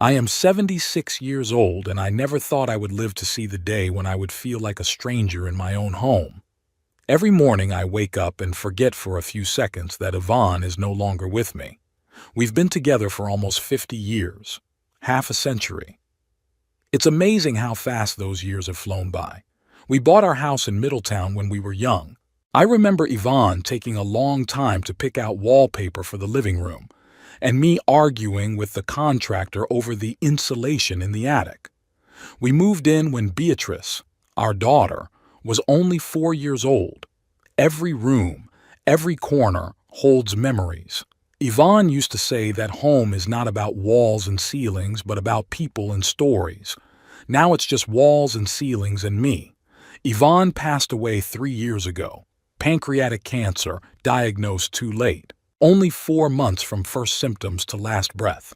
I am 76 years old, and I never thought I would live to see the day when I would feel like a stranger in my own home. Every morning I wake up and forget for a few seconds that Yvonne is no longer with me. We've been together for almost 50 years, half a century. It's amazing how fast those years have flown by. We bought our house in Middletown when we were young. I remember Yvonne taking a long time to pick out wallpaper for the living room, and me arguing with the contractor over the insulation in the attic. We moved in when Beatrice, our daughter, was only 4 years old. Every room, every corner holds memories. Yvonne used to say that home is not about walls and ceilings, but about people and stories. Now it's just walls and ceilings and me. Yvonne passed away 3 years ago. Pancreatic cancer, diagnosed too late. Only 4 months from first symptoms to last breath.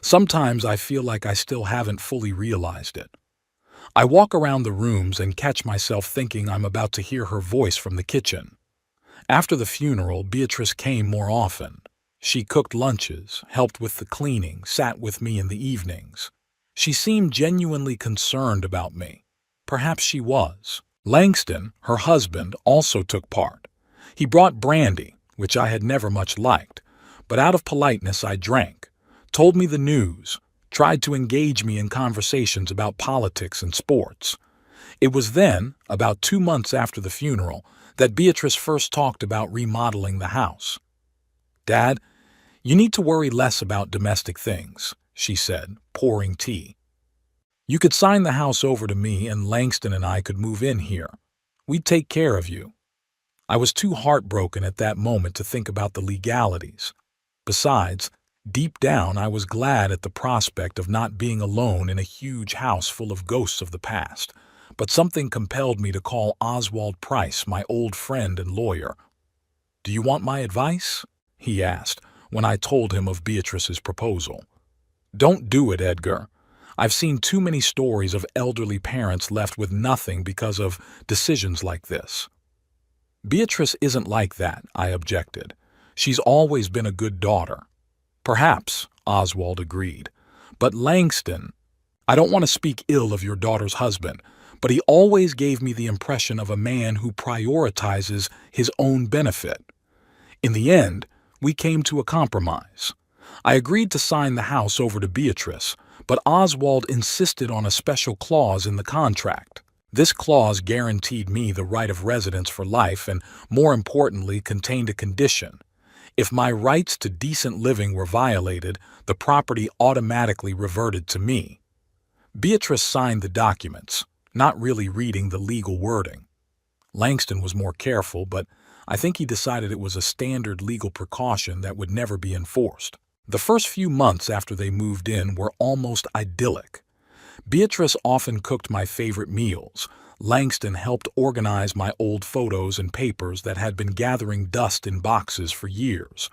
Sometimes I feel like I still haven't fully realized it. I walk around the rooms and catch myself thinking I'm about to hear her voice from the kitchen. After the funeral, Beatrice came more often. She cooked lunches, helped with the cleaning, sat with me in the evenings. She seemed genuinely concerned about me. Perhaps she was. Langston, her husband, also took part. He brought brandy, which I had never much liked, but out of politeness I drank, told me the news, tried to engage me in conversations about politics and sports. It was then, about 2 months after the funeral, that Beatrice first talked about remodeling the house. "Dad, you need to worry less about domestic things," she said, pouring tea. "You could sign the house over to me and Langston and I could move in here. We'd take care of you." I was too heartbroken at that moment to think about the legalities. Besides, deep down I was glad at the prospect of not being alone in a huge house full of ghosts of the past, but something compelled me to call Oswald Price, my old friend and lawyer. "Do you want my advice?" he asked when I told him of Beatrice's proposal. "Don't do it, Edgar. I've seen too many stories of elderly parents left with nothing because of decisions like this." "Beatrice isn't like that," I objected. "She's always been a good daughter." "Perhaps," Oswald agreed. "But Langston, I don't want to speak ill of your daughter's husband, but he always gave me the impression of a man who prioritizes his own benefit." In the end, we came to a compromise. I agreed to sign the house over to Beatrice, but Oswald insisted on a special clause in the contract. This clause guaranteed me the right of residence for life and, more importantly, contained a condition. If my rights to decent living were violated, the property automatically reverted to me. Beatrice signed the documents, not really reading the legal wording. Langston was more careful, but I think he decided it was a standard legal precaution that would never be enforced. The first few months after they moved in were almost idyllic. Beatrice often cooked my favorite meals. Langston helped organize my old photos and papers that had been gathering dust in boxes for years.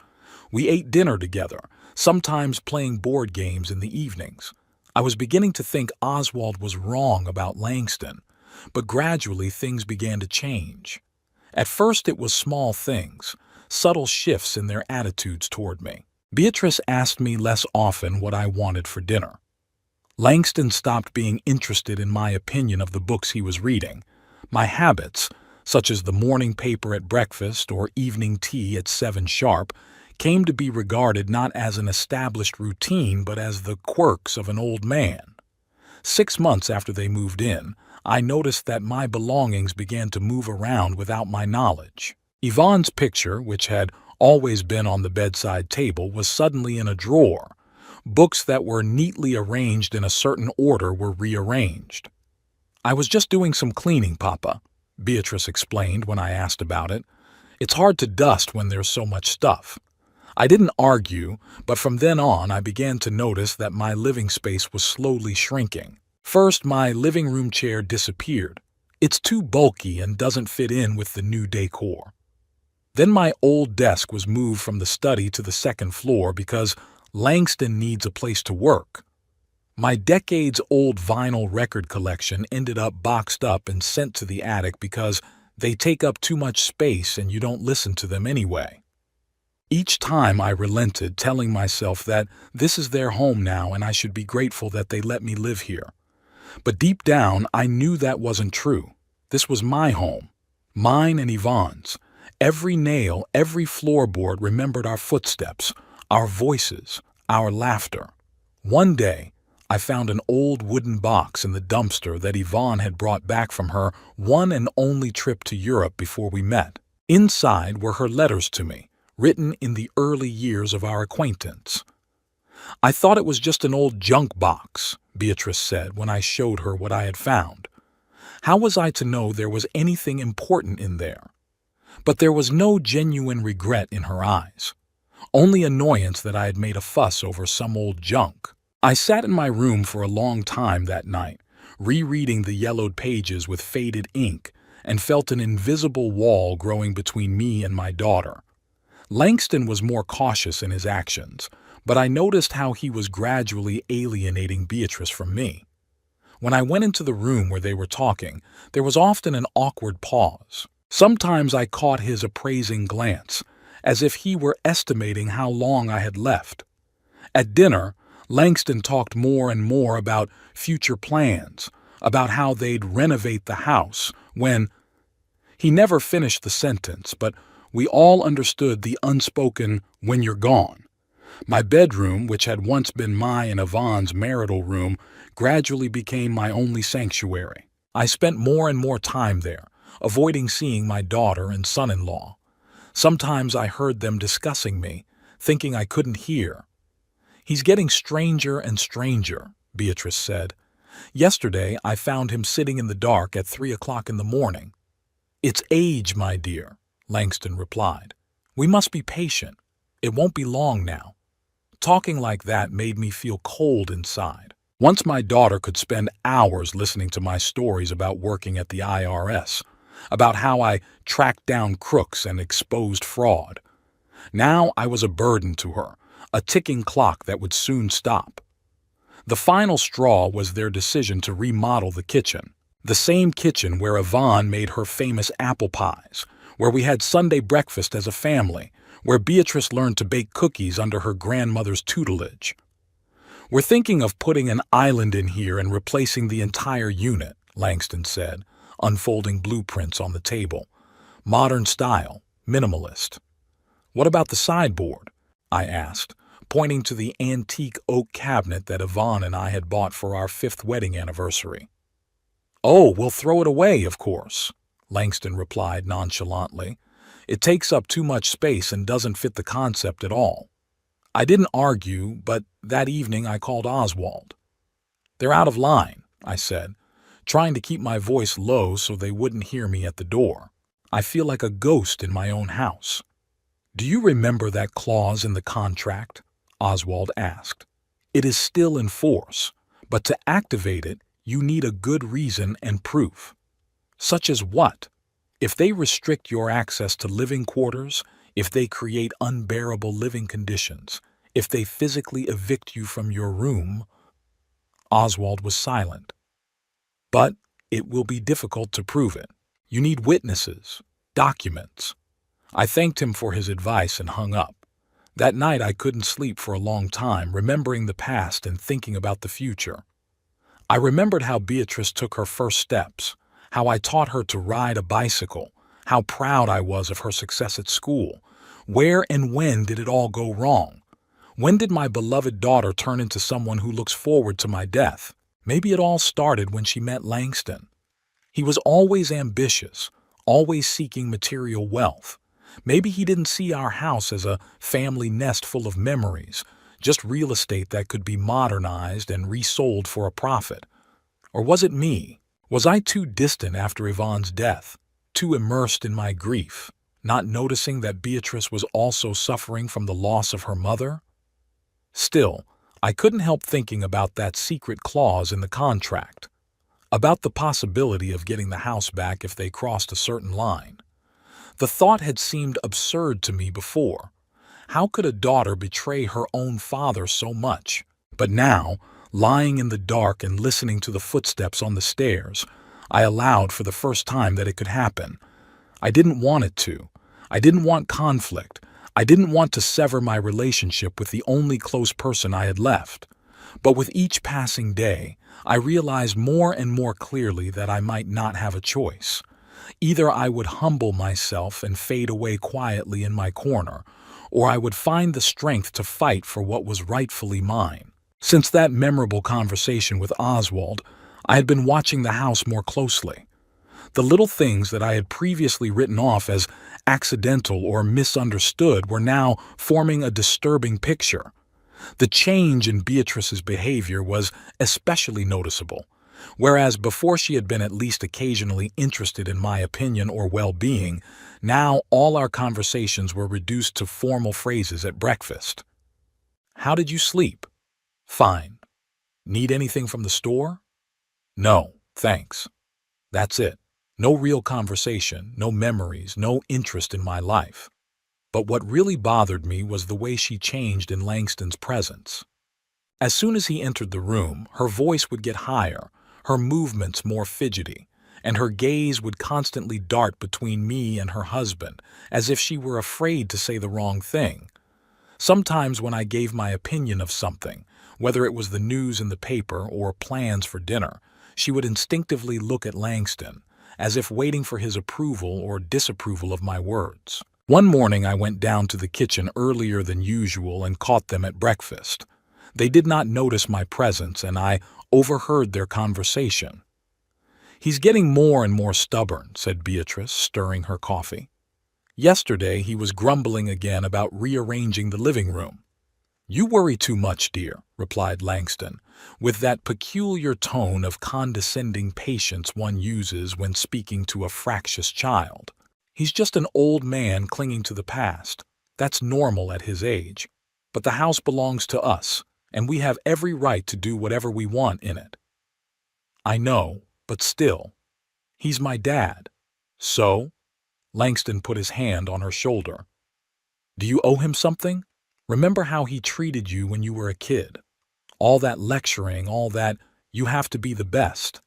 We ate dinner together, sometimes playing board games in the evenings. I was beginning to think Oswald was wrong about Langston, but gradually things began to change. At first it was small things, subtle shifts in their attitudes toward me. Beatrice asked me less often what I wanted for dinner. Langston stopped being interested in my opinion of the books he was reading. My habits, such as the morning paper at breakfast or evening tea at 7 sharp, came to be regarded not as an established routine but as the quirks of an old man. 6 months after they moved in, I noticed that my belongings began to move around without my knowledge. Yvonne's picture, which had always been on the bedside table, was suddenly in a drawer. Books that were neatly arranged in a certain order were rearranged. "I was just doing some cleaning, Papa," Beatrice explained when I asked about it. "It's hard to dust when there's so much stuff." I didn't argue, but from then on I began to notice that my living space was slowly shrinking. First, my living room chair disappeared. It's too bulky and doesn't fit in with the new decor. Then my old desk was moved from the study to the second floor because Langston needs a place to work. My decades-old vinyl record collection ended up boxed up and sent to the attic because they take up too much space and you don't listen to them anyway. Each time I relented, telling myself that this is their home now and I should be grateful that they let me live here. But deep down, I knew that wasn't true. This was my home, mine and Yvonne's. Every nail, every floorboard remembered our footsteps, our voices, our laughter. One day, I found an old wooden box in the dumpster that Yvonne had brought back from her one and only trip to Europe before we met. Inside were her letters to me, written in the early years of our acquaintance. "I thought it was just an old junk box," Beatrice said when I showed her what I had found. How was I to know there was anything important in there? But there was no genuine regret in her eyes, only annoyance that I had made a fuss over some old junk. I sat in my room for a long time that night, rereading the yellowed pages with faded ink, and felt an invisible wall growing between me and my daughter. Langston was more cautious in his actions, but I noticed how he was gradually alienating Beatrice from me. When I went into the room where they were talking, there was often an awkward pause. Sometimes I caught his appraising glance, as if he were estimating how long I had left. At dinner, Langston talked more and more about future plans, about how they'd renovate the house, when he never finished the sentence, but we all understood the unspoken "when you're gone." My bedroom, which had once been my and Yvonne's marital room, gradually became my only sanctuary. I spent more and more time there, avoiding seeing my daughter and son-in-law. Sometimes I heard them discussing me, thinking I couldn't hear. "He's getting stranger and stranger," Beatrice said. "Yesterday I found him sitting in the dark at 3 o'clock in the morning." "It's age, my dear," Langston replied. "We must be patient. It won't be long now." Talking like that made me feel cold inside. Once my daughter could spend hours listening to my stories about working at the IRS, about how I tracked down crooks and exposed fraud. Now I was a burden to her, a ticking clock that would soon stop. The final straw was their decision to remodel the kitchen. The same kitchen where Yvonne made her famous apple pies, where we had Sunday breakfast as a family, where Beatrice learned to bake cookies under her grandmother's tutelage. "We're thinking of putting an island in here and replacing the entire unit," Langston said, unfolding blueprints on the table. "Modern style, minimalist." "What about the sideboard?" I asked, pointing to the antique oak cabinet that Yvonne and I had bought for our 5th wedding anniversary. "Oh, we'll throw it away, of course," Langston replied nonchalantly. "It takes up too much space and doesn't fit the concept at all." I didn't argue, but that evening I called Oswald. "They're out of line," I said, trying to keep my voice low so they wouldn't hear me at the door. "I feel like a ghost in my own house." "Do you remember that clause in the contract?" Oswald asked. "It is still in force, but to activate it, you need a good reason and proof." "Such as what?" "If they restrict your access to living quarters, if they create unbearable living conditions, if they physically evict you from your room." Oswald was silent. "But it will be difficult to prove it. You need witnesses, documents." I thanked him for his advice and hung up. That night I couldn't sleep for a long time, remembering the past and thinking about the future. I remembered how Beatrice took her first steps, how I taught her to ride a bicycle, how proud I was of her success at school. Where and when did it all go wrong? When did my beloved daughter turn into someone who looks forward to my death? Maybe it all started when she met Langston. He was always ambitious, always seeking material wealth. Maybe he didn't see our house as a family nest full of memories, just real estate that could be modernized and resold for a profit. Or was it me? Was I too distant after Yvonne's death, too immersed in my grief, not noticing that Beatrice was also suffering from the loss of her mother? Still, I couldn't help thinking about that secret clause in the contract, about the possibility of getting the house back if they crossed a certain line. The thought had seemed absurd to me before. How could a daughter betray her own father so much? But now, lying in the dark and listening to the footsteps on the stairs, I allowed for the first time that it could happen. I didn't want it to. I didn't want conflict. I didn't want to sever my relationship with the only close person I had left. But with each passing day, I realized more and more clearly that I might not have a choice. Either I would humble myself and fade away quietly in my corner, or I would find the strength to fight for what was rightfully mine. Since that memorable conversation with Oswald, I had been watching the house more closely. The little things that I had previously written off as accidental or misunderstood were now forming a disturbing picture. The change in Beatrice's behavior was especially noticeable. Whereas before she had been at least occasionally interested in my opinion or well-being, now all our conversations were reduced to formal phrases at breakfast. "How did you sleep?" "Fine." "Need anything from the store?" "No, thanks." That's it. No real conversation, no memories, no interest in my life. But what really bothered me was the way she changed in Langston's presence. As soon as he entered the room, her voice would get higher, her movements more fidgety, and her gaze would constantly dart between me and her husband, as if she were afraid to say the wrong thing. Sometimes when I gave my opinion of something, whether it was the news in the paper or plans for dinner, she would instinctively look at Langston, as if waiting for his approval or disapproval of my words. One morning I went down to the kitchen earlier than usual and caught them at breakfast. They did not notice my presence, and I overheard their conversation. "He's getting more and more stubborn," said Beatrice, stirring her coffee. "Yesterday he was grumbling again about rearranging the living room." "You worry too much, dear," replied Langston, with that peculiar tone of condescending patience one uses when speaking to a fractious child. "He's just an old man clinging to the past. That's normal at his age. But the house belongs to us, and we have every right to do whatever we want in it." "I know, but still. He's my dad." "So?" Langston put his hand on her shoulder. "Do you owe him something? Remember how he treated you when you were a kid. All that lecturing, all that, you have to be the best.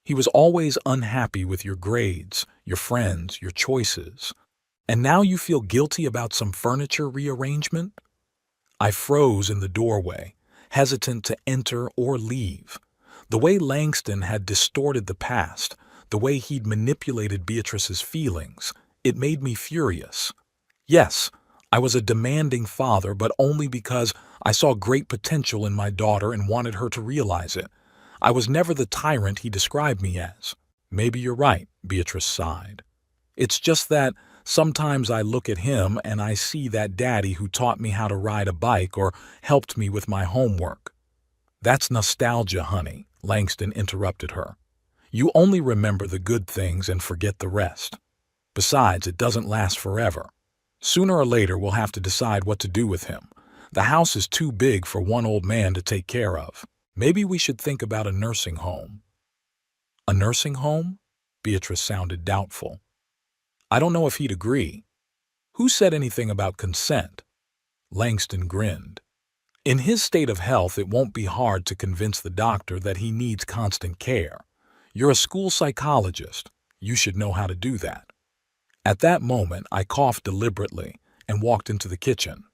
He was always unhappy with your grades, your friends, your choices. And now you feel guilty about some furniture rearrangement?" I froze in the doorway, hesitant to enter or leave. The way Langston had distorted the past, the way he'd manipulated Beatrice's feelings, it made me furious. Yes, I was a demanding father, but only because I saw great potential in my daughter and wanted her to realize it. I was never the tyrant he described me as. "Maybe you're right," Beatrice sighed. "It's just that sometimes I look at him and I see that daddy who taught me how to ride a bike or helped me with my homework." "That's nostalgia, honey," Langston interrupted her. "You only remember the good things and forget the rest. Besides, it doesn't last forever. Sooner or later we'll have to decide what to do with him. The house is too big for one old man to take care of. Maybe we should think about a nursing home." "A nursing home?" Beatrice sounded doubtful. "I don't know if he'd agree." "Who said anything about consent?" Langston grinned. "In his state of health, it won't be hard to convince the doctor that he needs constant care. You're a school psychologist. You should know how to do that." At that moment, I coughed deliberately and walked into the kitchen.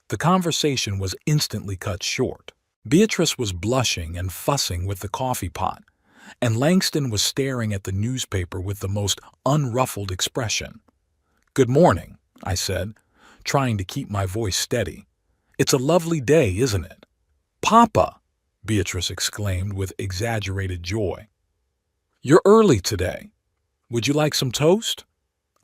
The conversation was instantly cut short. Beatrice was blushing and fussing with the coffee pot, and Langston was staring at the newspaper with the most unruffled expression. "Good morning," I said, trying to keep my voice steady. "It's a lovely day, isn't it?" "Papa!" Beatrice exclaimed with exaggerated joy. "You're early today. Would you like some toast?"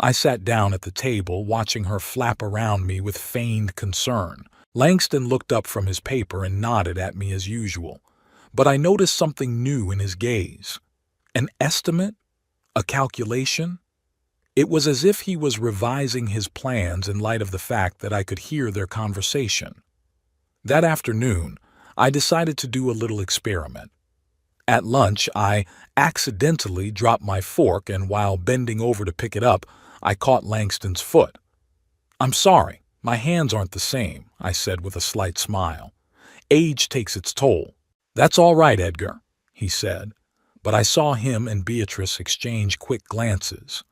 I sat down at the table, watching her flap around me with feigned concern. Langston looked up from his paper and nodded at me as usual, but I noticed something new in his gaze. An estimate? A calculation? It was as if he was revising his plans in light of the fact that I could hear their conversation. That afternoon, I decided to do a little experiment. At lunch, I accidentally dropped my fork, and while bending over to pick it up, I caught Langston's foot. "I'm sorry, my hands aren't the same," I said with a slight smile. "Age takes its toll." "That's all right, Edgar," he said, but I saw him and Beatrice exchange quick glances.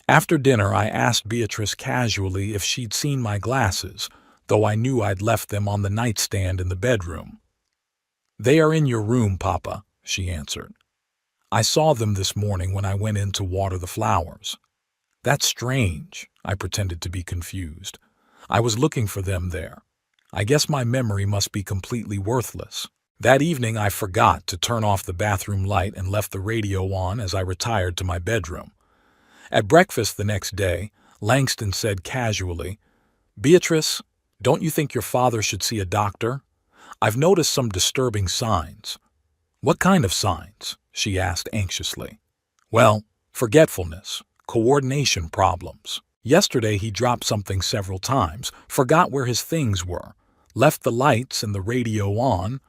After dinner, I asked Beatrice casually if she'd seen my glasses, though I knew I'd left them on the nightstand in the bedroom. "They are in your room, Papa," she answered. "I saw them this morning when I went in to water the flowers." "That's strange," I pretended to be confused. "I was looking for them there. I guess my memory must be completely worthless." That evening I forgot to turn off the bathroom light and left the radio on as I retired to my bedroom. At breakfast the next day, Langston said casually, "Beatrice, don't you think your father should see a doctor? I've noticed some disturbing signs." "What kind of signs?" she asked anxiously. "Well, forgetfulness, coordination problems. Yesterday he dropped something several times, forgot where his things were, left the lights and the radio on."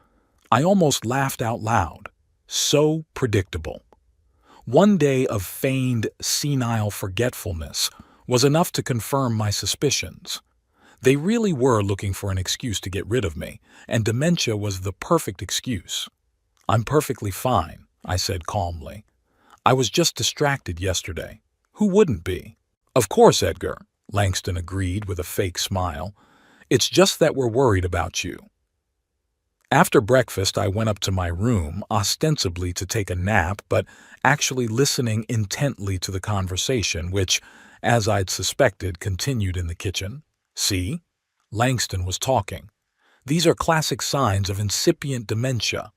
I almost laughed out loud. So predictable. One day of feigned, senile forgetfulness was enough to confirm my suspicions. They really were looking for an excuse to get rid of me, and dementia was the perfect excuse. "I'm perfectly fine," I said calmly. "I was just distracted yesterday. Who wouldn't be?" "Of course, Edgar," Langston agreed with a fake smile. "It's just that we're worried about you." After breakfast, I went up to my room, ostensibly to take a nap, but actually listening intently to the conversation, which, as I'd suspected, continued in the kitchen. "See?" Langston was talking. "These are classic signs of incipient dementia.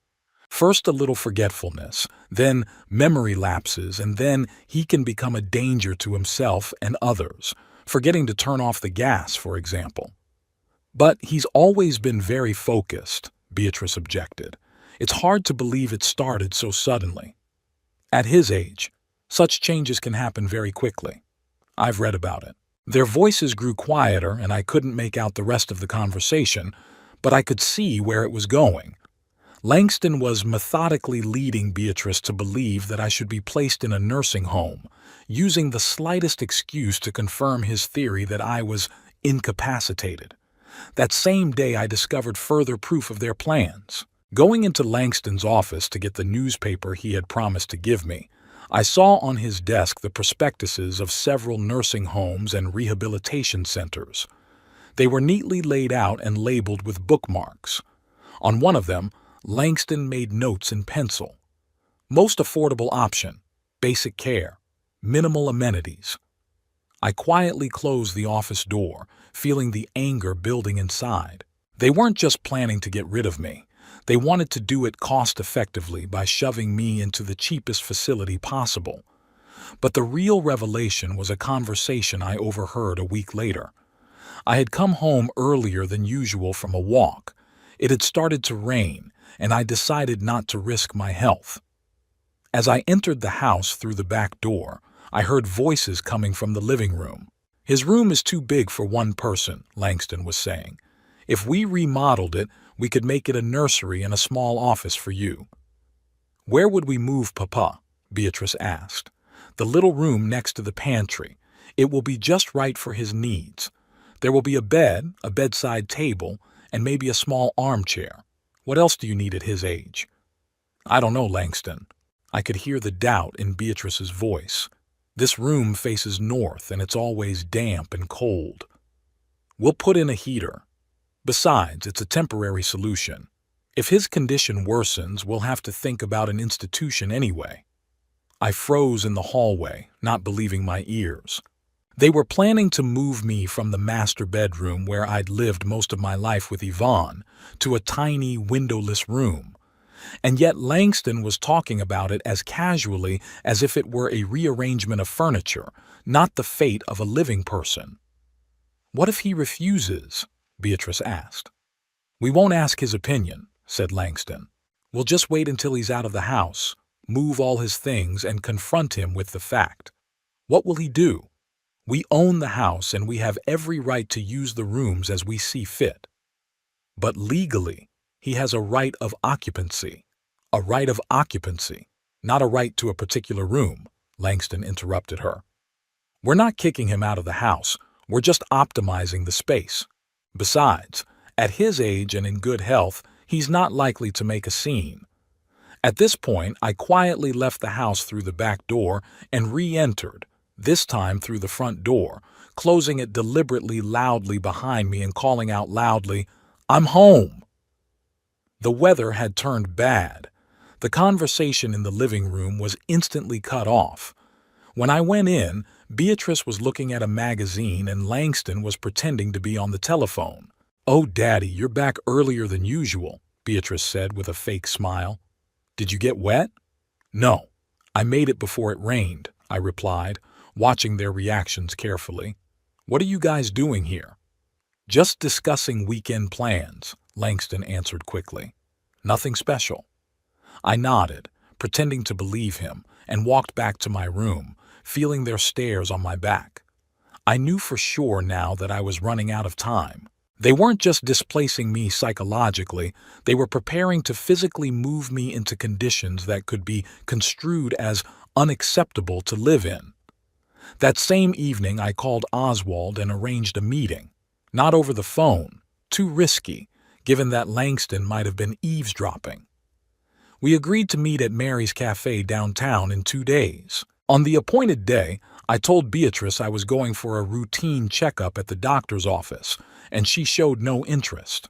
First a little forgetfulness, then memory lapses, and then he can become a danger to himself and others, forgetting to turn off the gas, for example." "But he's always been very focused," Beatrice objected. "It's hard to believe it started so suddenly." "At his age, such changes can happen very quickly. I've read about it." Their voices grew quieter, and I couldn't make out the rest of the conversation, but I could see where it was going. Langston was methodically leading Beatrice to believe that I should be placed in a nursing home, using the slightest excuse to confirm his theory that I was incapacitated. That same day I discovered further proof of their plans. Going into Langston's office to get the newspaper he had promised to give me, I saw on his desk the prospectuses of several nursing homes and rehabilitation centers. They were neatly laid out and labeled with bookmarks. On one of them, Langston made notes in pencil. "Most affordable option, basic care, minimal amenities." I quietly closed the office door, feeling the anger building inside. They weren't just planning to get rid of me. They wanted to do it cost-effectively by shoving me into the cheapest facility possible. But the real revelation was a conversation I overheard a week later. I had come home earlier than usual from a walk. It had started to rain, and I decided not to risk my health. As I entered the house through the back door, I heard voices coming from the living room. "His room is too big for one person," Langston was saying. "If we remodeled it, we could make it a nursery and a small office for you." "Where would we move Papa?" Beatrice asked. "The little room next to the pantry. It will be just right for his needs. There will be a bed, a bedside table, and maybe a small armchair. What else do you need at his age?" "I don't know, Langston." I could hear the doubt in Beatrice's voice. "This room faces north, and it's always damp and cold. We'll put in a heater. Besides, it's a temporary solution. If his condition worsens, we'll have to think about an institution anyway." I froze in the hallway, not believing my ears. They were planning to move me from the master bedroom where I'd lived most of my life with Yvonne to a tiny, windowless room. And yet Langston was talking about it as casually as if it were a rearrangement of furniture, not the fate of a living person. "What if he refuses?" Beatrice asked. "We won't ask his opinion," said Langston. "We'll just wait until he's out of the house, move all his things, and confront him with the fact. What will he do? We own the house and we have every right to use the rooms as we see fit. But legally, he has a right of occupancy. A right of occupancy, not a right to a particular room," Langston interrupted her. "We're not kicking him out of the house. We're just optimizing the space. Besides, at his age and in good health, he's not likely to make a scene." At this point, I quietly left the house through the back door and re-entered, this time through the front door, closing it deliberately loudly behind me and calling out loudly, "I'm home!" The weather had turned bad. The conversation in the living room was instantly cut off. When I went in, Beatrice was looking at a magazine and Langston was pretending to be on the telephone. "Oh, Daddy, you're back earlier than usual," Beatrice said with a fake smile. "Did you get wet?" "No, I made it before it rained," I replied, watching their reactions carefully. "What are you guys doing here?" "Just discussing weekend plans," Langston answered quickly. "Nothing special." I nodded, pretending to believe him, and walked back to my room, feeling their stares on my back. I knew for sure now that I was running out of time. They weren't just displacing me psychologically, they were preparing to physically move me into conditions that could be construed as unacceptable to live in. That same evening, I called Oswald and arranged a meeting. Not over the phone, too risky, given that Langston might have been eavesdropping. We agreed to meet at Mary's Cafe downtown in 2 days. On the appointed day, I told Beatrice I was going for a routine checkup at the doctor's office, and she showed no interest.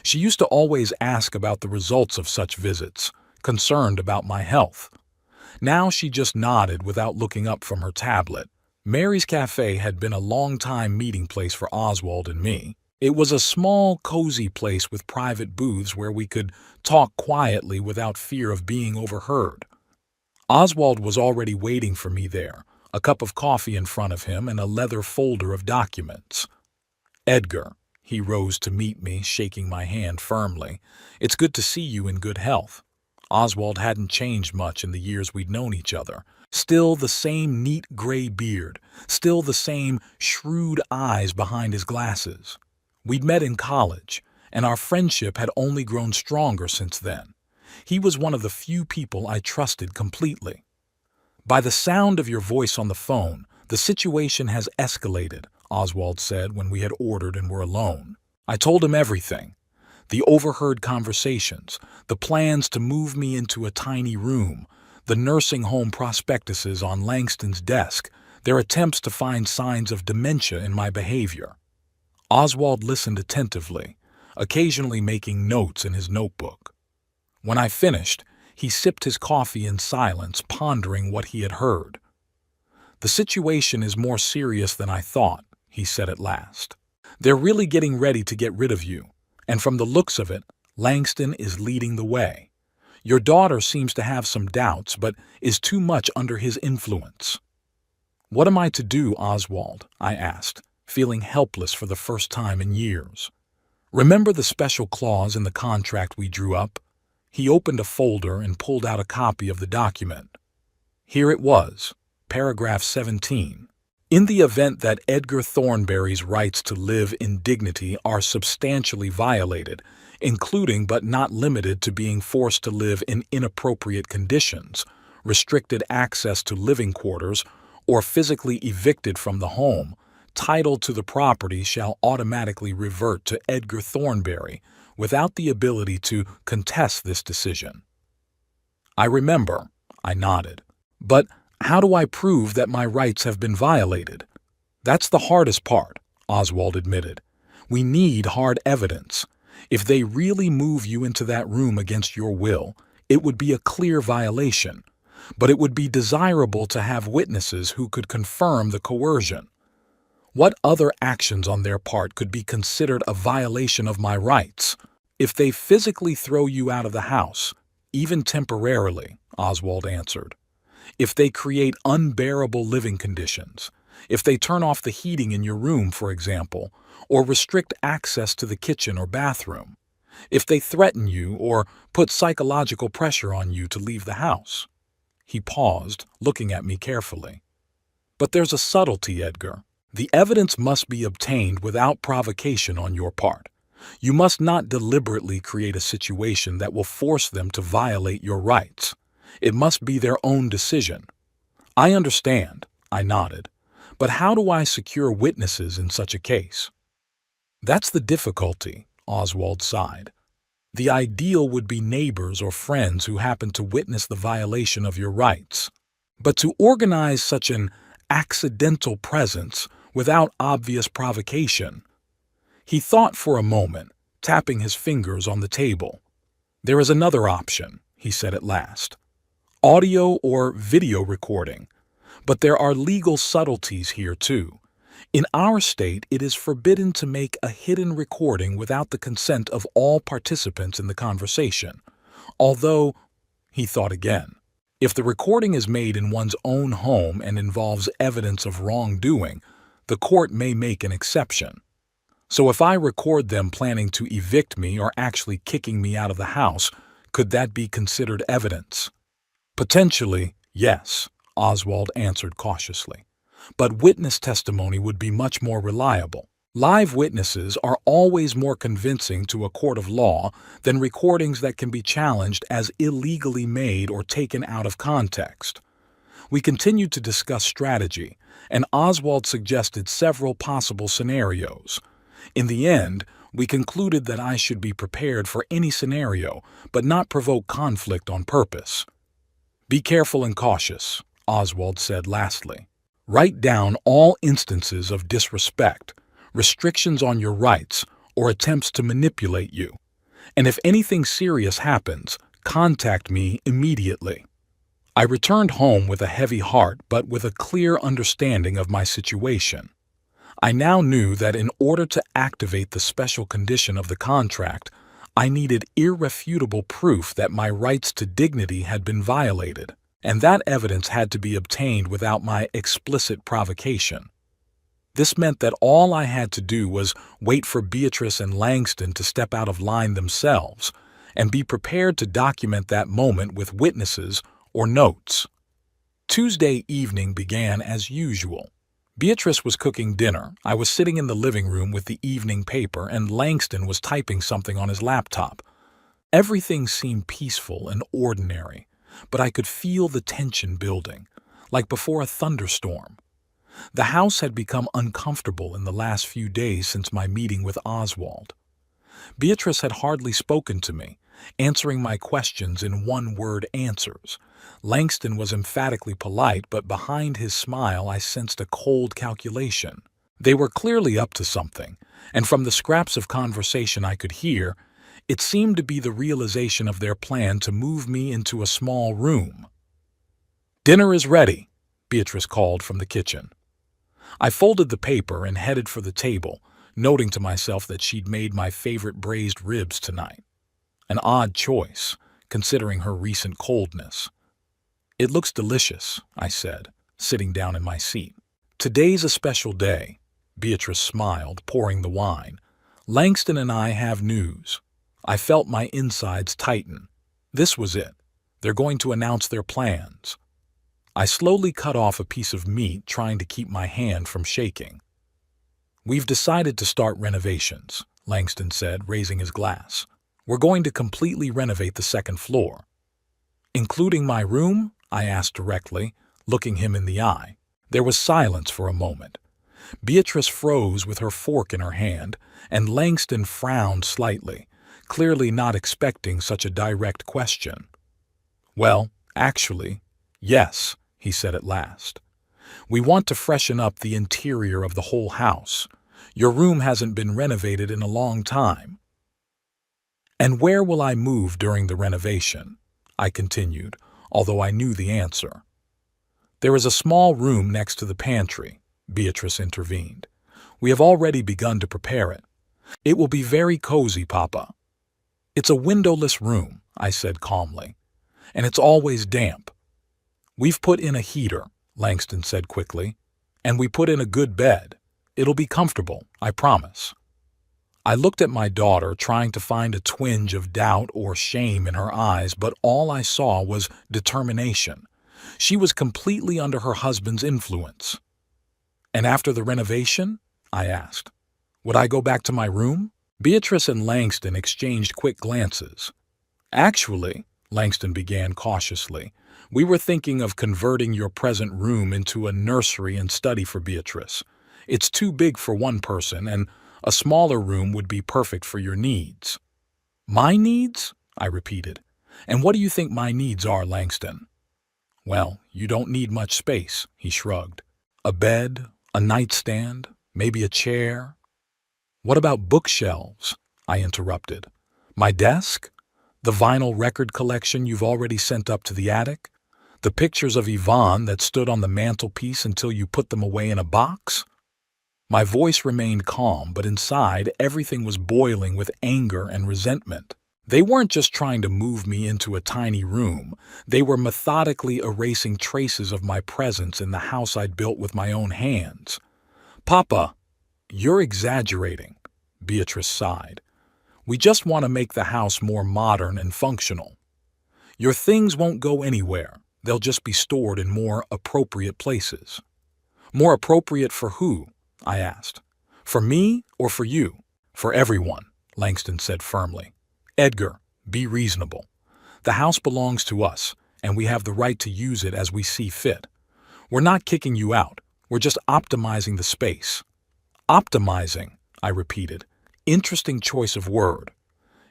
She used to always ask about the results of such visits, concerned about my health. Now she just nodded without looking up from her tablet. Mary's Cafe had been a long-time meeting place for Oswald and me. It was a small, cozy place with private booths where we could talk quietly without fear of being overheard. Oswald was already waiting for me there, a cup of coffee in front of him and a leather folder of documents. "Edgar," he rose to meet me, shaking my hand firmly. "It's good to see you in good health." Oswald hadn't changed much in the years we'd known each other. Still the same neat gray beard, still the same shrewd eyes behind his glasses. We'd met in college, and our friendship had only grown stronger since then. He was one of the few people I trusted completely. "By the sound of your voice on the phone, the situation has escalated," Oswald said when we had ordered and were alone. I told him everything. The overheard conversations, the plans to move me into a tiny room, the nursing home prospectuses on Langston's desk, their attempts to find signs of dementia in my behavior. Oswald listened attentively, occasionally making notes in his notebook. When I finished, he sipped his coffee in silence, pondering what he had heard. "The situation is more serious than I thought," he said at last. "They're really getting ready to get rid of you, and from the looks of it, Langston is leading the way. Your daughter seems to have some doubts, but is too much under his influence." "What am I to do, Oswald?" I asked, feeling helpless for the first time in years. "Remember the special clause in the contract we drew up?" He opened a folder and pulled out a copy of the document. Here it was, paragraph 17. "In the event that Edgar Thornberry's rights to live in dignity are substantially violated, including but not limited to being forced to live in inappropriate conditions, restricted access to living quarters, or physically evicted from the home, title to the property shall automatically revert to Edgar Thornberry without the ability to contest this decision." "I remember," I nodded. "But how do I prove that my rights have been violated?" "That's the hardest part," Oswald admitted. "We need hard evidence. If they really move you into that room against your will, it would be a clear violation, but it would be desirable to have witnesses who could confirm the coercion. What other actions on their part could be considered a violation of my rights? If they physically throw you out of the house, even temporarily," Oswald answered. "If they create unbearable living conditions, if they turn off the heating in your room, for example, or restrict access to the kitchen or bathroom, if they threaten you or put psychological pressure on you to leave the house." He paused, looking at me carefully. "But there's a subtlety, Edgar. The evidence must be obtained without provocation on your part. You must not deliberately create a situation that will force them to violate your rights. It must be their own decision." "I understand," I nodded. "But how do I secure witnesses in such a case?" "That's the difficulty," Oswald sighed. "The ideal would be neighbors or friends who happen to witness the violation of your rights. But to organize such an accidental presence without obvious provocation. He thought for a moment, tapping his fingers on the table. "There is another option," he said at last. "Audio or video recording. But there are legal subtleties here too. In our state, it is forbidden to make a hidden recording without the consent of all participants in the conversation. Although," he thought again, "if the recording is made in one's own home and involves evidence of wrongdoing, the court may make an exception. So if I record them planning to evict me or actually kicking me out of the house, could that be considered evidence?" "Potentially, yes," Oswald answered cautiously. "But witness testimony would be much more reliable. Live witnesses are always more convincing to a court of law than recordings that can be challenged as illegally made or taken out of context." We continued to discuss strategy, and Oswald suggested several possible scenarios. In the end, we concluded that I should be prepared for any scenario, but not provoke conflict on purpose. "Be careful and cautious," Oswald said lastly. "Write down all instances of disrespect, restrictions on your rights, or attempts to manipulate you. And if anything serious happens, contact me immediately." I returned home with a heavy heart but with a clear understanding of my situation. I now knew that in order to activate the special condition of the contract, I needed irrefutable proof that my rights to dignity had been violated, and that evidence had to be obtained without my explicit provocation. This meant that all I had to do was wait for Beatrice and Langston to step out of line themselves, and be prepared to document that moment with witnesses or notes. Tuesday evening began as usual. Beatrice was cooking dinner, I was sitting in the living room with the evening paper, and Langston was typing something on his laptop. Everything seemed peaceful and ordinary, but I could feel the tension building, like before a thunderstorm. The house had become uncomfortable in the last few days since my meeting with Oswald. Beatrice had hardly spoken to me, answering my questions in one-word answers. Langston was emphatically polite, but behind his smile I sensed a cold calculation. They were clearly up to something, and from the scraps of conversation I could hear, it seemed to be the realization of their plan to move me into a small room. "Dinner is ready," Beatrice called from the kitchen. I folded the paper and headed for the table, noting to myself that she'd made my favorite braised ribs tonight. An odd choice, considering her recent coldness. "It looks delicious," I said, sitting down in my seat. "Today's a special day," Beatrice smiled, pouring the wine. "Langston and I have news." I felt my insides tighten. This was it. They're going to announce their plans. I slowly cut off a piece of meat, trying to keep my hand from shaking. "We've decided to start renovations," Langston said, raising his glass. "We're going to completely renovate the second floor." "Including my room?" I asked directly, looking him in the eye. There was silence for a moment. Beatrice froze with her fork in her hand, and Langston frowned slightly, clearly not expecting such a direct question. "Well, actually, yes," he said at last. "We want to freshen up the interior of the whole house. Your room hasn't been renovated in a long time." "And where will I move during the renovation?" I continued, although I knew the answer. "There is a small room next to the pantry," Beatrice intervened. "We have already begun to prepare it. It will be very cozy, Papa." "It's a windowless room," I said calmly, "and it's always damp." "We've put in a heater," Langston said quickly, "and we put in a good bed. It'll be comfortable, I promise." I looked at my daughter, trying to find a twinge of doubt or shame in her eyes, but all I saw was determination. She was completely under her husband's influence. "And after the renovation?" I asked. "Would I go back to my room?" Beatrice and Langston exchanged quick glances. "Actually," Langston began cautiously, "we were thinking of converting your present room into a nursery and study for Beatrice. It's too big for one person, and a smaller room would be perfect for your needs." "My needs?" I repeated. "And what do you think my needs are, Langston?" "Well, you don't need much space," he shrugged. A bed, a nightstand, maybe a chair. What about bookshelves? I interrupted. My desk? The vinyl record collection you've already sent up to the attic? The pictures of Yvonne that stood on the mantelpiece until you put them away in a box? My voice remained calm, but inside everything was boiling with anger and resentment. They weren't just trying to move me into a tiny room. They were methodically erasing traces of my presence in the house I'd built with my own hands. Papa, you're exaggerating, Beatrice sighed. We just want to make the house more modern and functional. Your things won't go anywhere. They'll just be stored in more appropriate places. More appropriate for who? I asked. For me or for you? For everyone, Langston said firmly. Edgar, be reasonable. The house belongs to us, and we have the right to use it as we see fit. We're not kicking you out. We're just optimizing the space. Optimizing, I repeated. Interesting choice of word.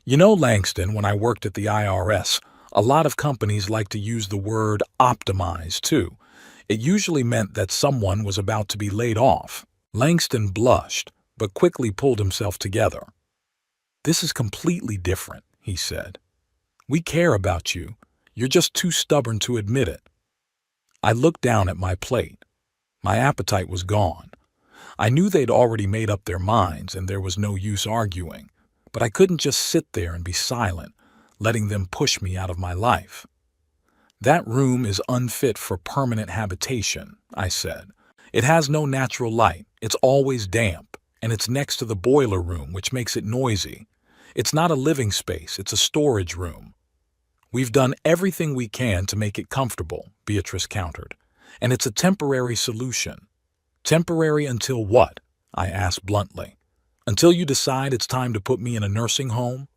You know, Langston, when I worked at the IRS, a lot of companies like to use the word optimize, too. It usually meant that someone was about to be laid off. Langston blushed, but quickly pulled himself together. This is completely different, he said. We care about you. You're just too stubborn to admit it. I looked down at my plate. My appetite was gone. I knew they'd already made up their minds and there was no use arguing, but I couldn't just sit there and be silent, letting them push me out of my life. That room is unfit for permanent habitation, I said. It has no natural light, it's always damp, and it's next to the boiler room, which makes it noisy. It's not a living space, it's a storage room. We've done everything we can to make it comfortable, Beatrice countered, and it's a temporary solution. Temporary until what? I asked bluntly. Until you decide it's time to put me in a nursing home?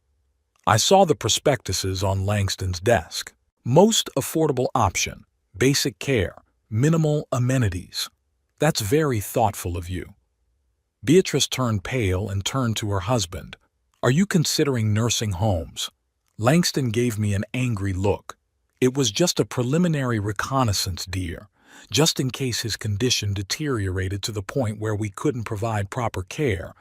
I saw the prospectuses on Langston's desk. Most affordable option, basic care, minimal amenities. That's very thoughtful of you. Beatrice turned pale and turned to her husband. Are you considering nursing homes? Langston gave me an angry look. It was just a preliminary reconnaissance, dear, just in case his condition deteriorated to the point where we couldn't provide proper care.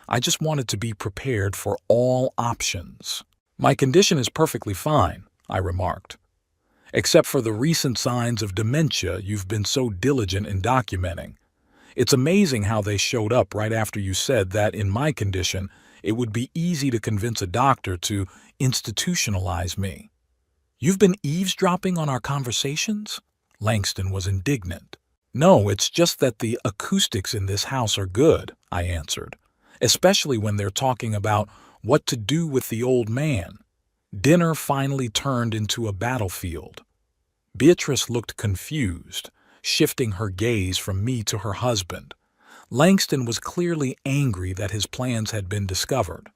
I just wanted to be prepared for all options. My condition is perfectly fine, I remarked. Except for the recent signs of dementia you've been so diligent in documenting. It's amazing how they showed up right after you said that in my condition, it would be easy to convince a doctor to institutionalize me. You've been eavesdropping on our conversations? Langston was indignant. No, it's just that the acoustics in this house are good, I answered, especially when they're talking about what to do with the old man. Dinner finally turned into a battlefield. Beatrice looked confused, shifting her gaze from me to her husband. Langston was clearly angry that his plans had been discovered.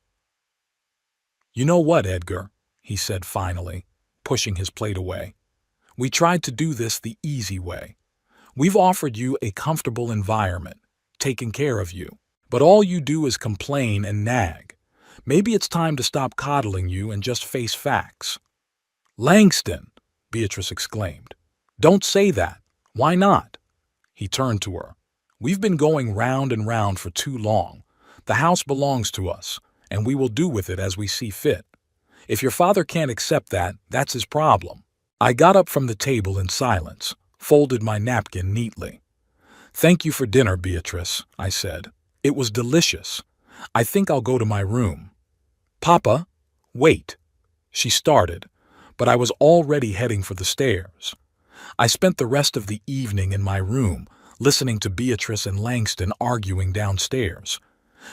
You know what, Edgar, he said finally, pushing his plate away. We tried to do this the easy way. We've offered you a comfortable environment, taken care of you, but all you do is complain and nag. Maybe it's time to stop coddling you and just face facts. Langston, Beatrice exclaimed. Don't say that. Why not? He turned to her. We've been going round and round for too long. The house belongs to us, and we will do with it as we see fit. If your father can't accept that, that's his problem. I got up from the table in silence, folded my napkin neatly. Thank you for dinner, Beatrice, I said. It was delicious. I think I'll go to my room. Papa, wait. She started, but I was already heading for the stairs. I spent the rest of the evening in my room, listening to Beatrice and Langston arguing downstairs.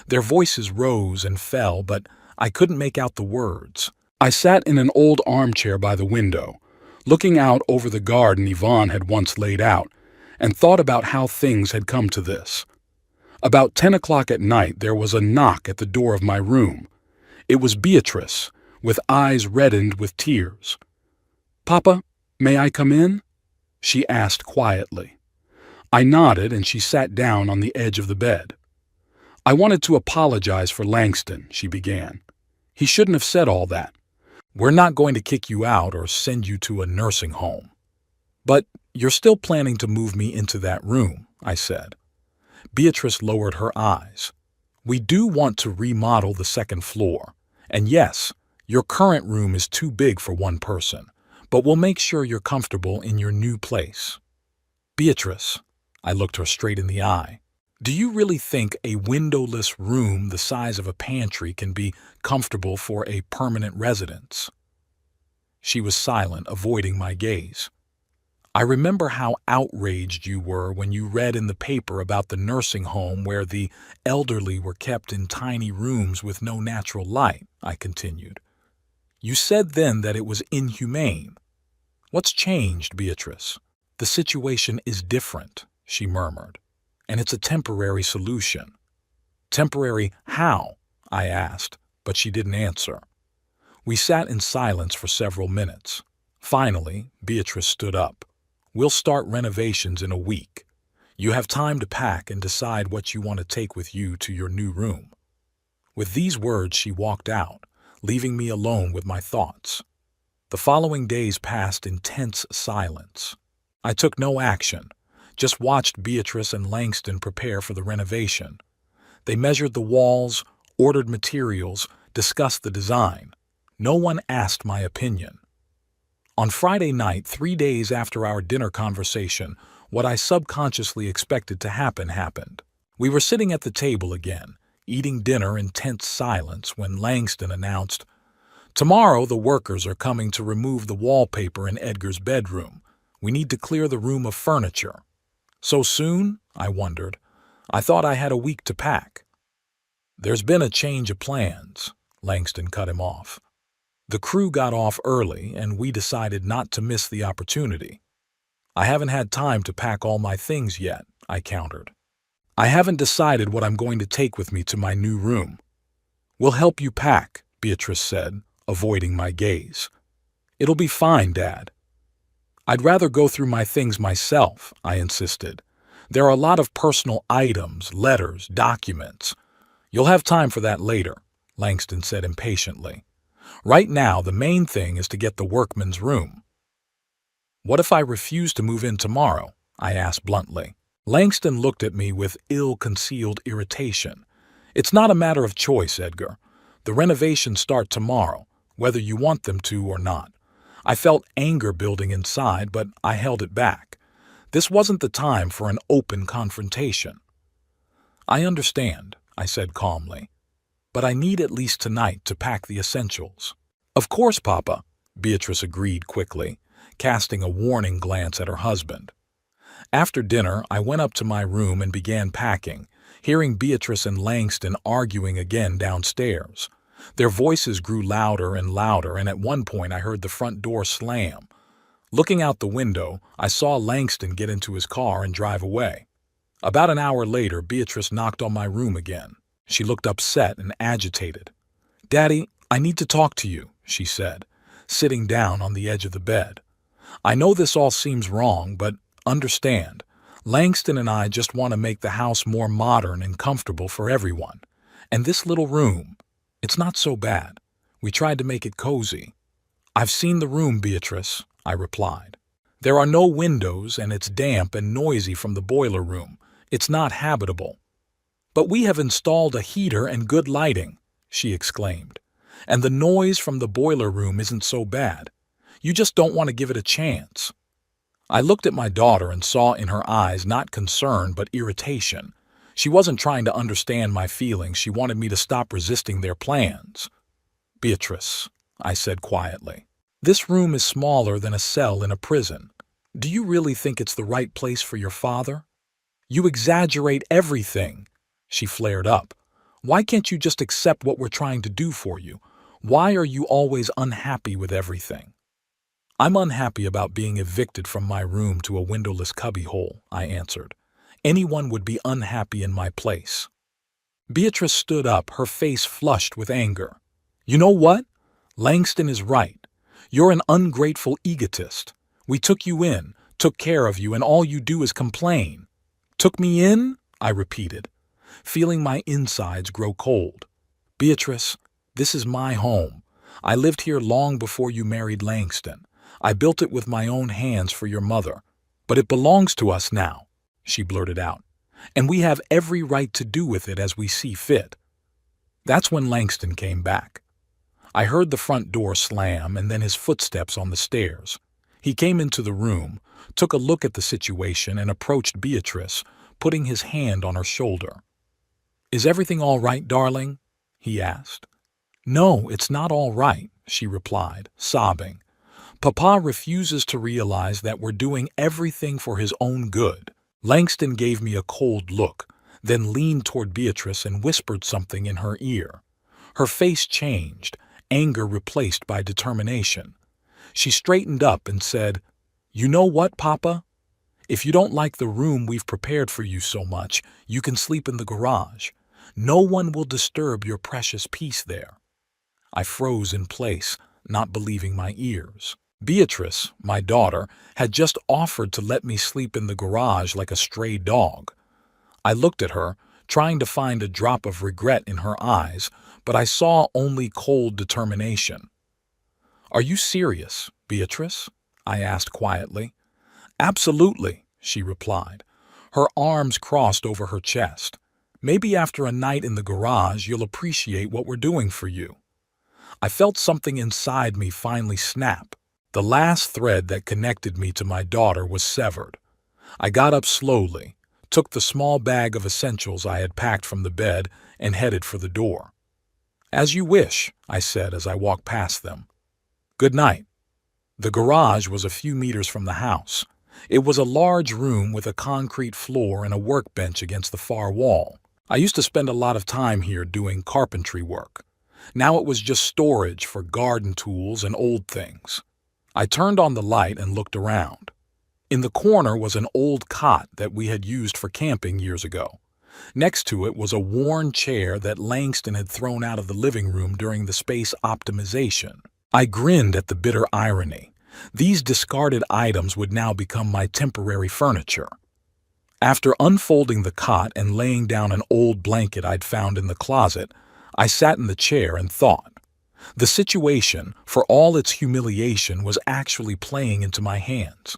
Their voices rose and fell, but I couldn't make out the words. I sat in an old armchair by the window, looking out over the garden Yvonne had once laid out, and thought about how things had come to this. About 10 o'clock at night, there was a knock at the door of my room. It was Beatrice, with eyes reddened with tears. Papa, may I come in? She asked quietly. I nodded and she sat down on the edge of the bed. I wanted to apologize for Langston, she began. He shouldn't have said all that. We're not going to kick you out or send you to a nursing home. But you're still planning to move me into that room, I said. Beatrice lowered her eyes. We do want to remodel the second floor. And yes, your current room is too big for one person, but we'll make sure you're comfortable in your new place. Beatrice, I looked her straight in the eye, do you really think a windowless room the size of a pantry can be comfortable for a permanent residence? She was silent, avoiding my gaze. I remember how outraged you were when you read in the paper about the nursing home where the elderly were kept in tiny rooms with no natural light, I continued. You said then that it was inhumane. What's changed, Beatrice? The situation is different, she murmured, and it's a temporary solution. Temporary how? I asked, but she didn't answer. We sat in silence for several minutes. Finally, Beatrice stood up. We'll start renovations in a week. You have time to pack and decide what you want to take with you to your new room. With these words, she walked out, leaving me alone with my thoughts. The following days passed in tense silence. I took no action, just watched Beatrice and Langston prepare for the renovation. They measured the walls, ordered materials, discussed the design. No one asked my opinion. On Friday night, 3 days after our dinner conversation, what I subconsciously expected to happen happened. We were sitting at the table again, eating dinner in tense silence when Langston announced, "Tomorrow the workers are coming to remove the wallpaper in Edgar's bedroom. We need to clear the room of furniture." So soon? I wondered. I thought I had a week to pack. "There's been a change of plans," Langston cut him off. "The crew got off early, and we decided not to miss the opportunity." "I haven't had time to pack all my things yet," I countered. "I haven't decided what I'm going to take with me to my new room." "We'll help you pack," Beatrice said, avoiding my gaze. "It'll be fine, Dad." "I'd rather go through my things myself," I insisted. "There are a lot of personal items, letters, documents." "You'll have time for that later," Langston said impatiently. "Right now, the main thing is to get the workman's room." "What if I refuse to move in tomorrow?" I asked bluntly. Langston looked at me with ill-concealed irritation. "It's not a matter of choice, Edgar. The renovations start tomorrow, whether you want them to or not." I felt anger building inside, but I held it back. This wasn't the time for an open confrontation. "I understand," I said calmly, "but I need at least tonight to pack the essentials." "Of course, Papa," Beatrice agreed quickly, casting a warning glance at her husband. After dinner, I went up to my room and began packing, hearing Beatrice and Langston arguing again downstairs. Their voices grew louder and louder, and at one point I heard the front door slam. Looking out the window, I saw Langston get into his car and drive away. About an hour later, Beatrice knocked on my room again. She looked upset and agitated. "Daddy, I need to talk to you," she said, sitting down on the edge of the bed. "I know this all seems wrong, but understand, Langston and I just want to make the house more modern and comfortable for everyone. And this little room, it's not so bad. We tried to make it cozy." "I've seen the room, Beatrice," I replied. "There are no windows, and it's damp and noisy from the boiler room. It's not habitable." "But we have installed a heater and good lighting," she exclaimed. "And the noise from the boiler room isn't so bad. You just don't want to give it a chance." I looked at my daughter and saw in her eyes not concern but irritation. She wasn't trying to understand my feelings. She wanted me to stop resisting their plans. "Beatrice," I said quietly, "this room is smaller than a cell in a prison. Do you really think it's the right place for your father?" "You exaggerate everything," she flared up. "Why can't you just accept what we're trying to do for you? Why are you always unhappy with everything?" "I'm unhappy about being evicted from my room to a windowless cubbyhole," I answered. "Anyone would be unhappy in my place." Beatrice stood up, her face flushed with anger. "You know what? Langston is right. You're an ungrateful egotist. We took you in, took care of you, and all you do is complain." "Took me in?" I repeated, feeling my insides grow cold. "Beatrice, this is my home. I lived here long before you married Langston. I built it with my own hands for your mother, but it belongs to us now." she blurted out, "and we have every right to do with it as we see fit." That's when Langston came back. I heard the front door slam and then his footsteps on the stairs. He came into the room, took a look at the situation, and approached Beatrice, putting his hand on her shoulder. "Is everything all right, darling?" he asked. "No, it's not all right," she replied, sobbing. "Papa refuses to realize that we're doing everything for his own good." Langston gave me a cold look, then leaned toward Beatrice and whispered something in her ear. Her face changed, anger replaced by determination. She straightened up and said, "You know what, Papa? If you don't like the room we've prepared for you so much, you can sleep in the garage. No one will disturb your precious peace there." I froze in place, not believing my ears. Beatrice, my daughter, had just offered to let me sleep in the garage like a stray dog. I looked at her, trying to find a drop of regret in her eyes, but I saw only cold determination. "Are you serious, Beatrice?" I asked quietly. "Absolutely," she replied. Her arms crossed over her chest. "Maybe after a night in the garage you'll appreciate what we're doing for you." I felt something inside me finally snap. The last thread that connected me to my daughter was severed. I got up slowly, took the small bag of essentials I had packed from the bed, and headed for the door. "As you wish," I said as I walked past them. "Good night." The garage was a few meters from the house. It was a large room with a concrete floor and a workbench against the far wall. I used to spend a lot of time here doing carpentry work. Now it was just storage for garden tools and old things. I turned on the light and looked around. In the corner was an old cot that we had used for camping years ago. Next to it was a worn chair that Langston had thrown out of the living room during the space optimization. I grinned at the bitter irony. These discarded items would now become my temporary furniture. After unfolding the cot and laying down an old blanket I'd found in the closet, I sat in the chair and thought. The situation, for all its humiliation, was actually playing into my hands.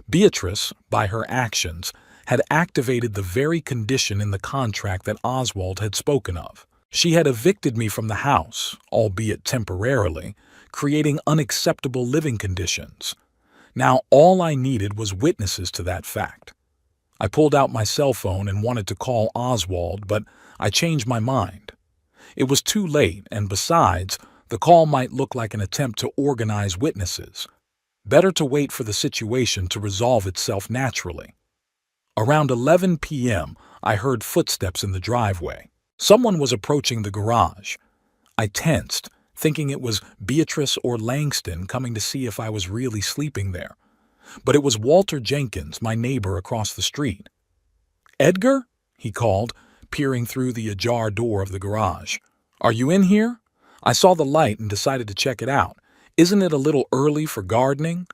Beatrice, by her actions, had activated the very condition in the contract that Oswald had spoken of. She had evicted me from the house, albeit temporarily, creating unacceptable living conditions. Now all I needed was witnesses to that fact. I pulled out my cell phone and wanted to call Oswald, but I changed my mind. It was too late, and besides, the call might look like an attempt to organize witnesses. Better to wait for the situation to resolve itself naturally. Around 11 p.m., I heard footsteps in the driveway. Someone was approaching the garage. I tensed, thinking it was Beatrice or Langston coming to see if I was really sleeping there. But it was Walter Jenkins, my neighbor across the street. "Edgar?" he called, peering through the ajar door of the garage. "Are you in here? I saw the light and decided to check it out. Isn't it a little early for gardening?"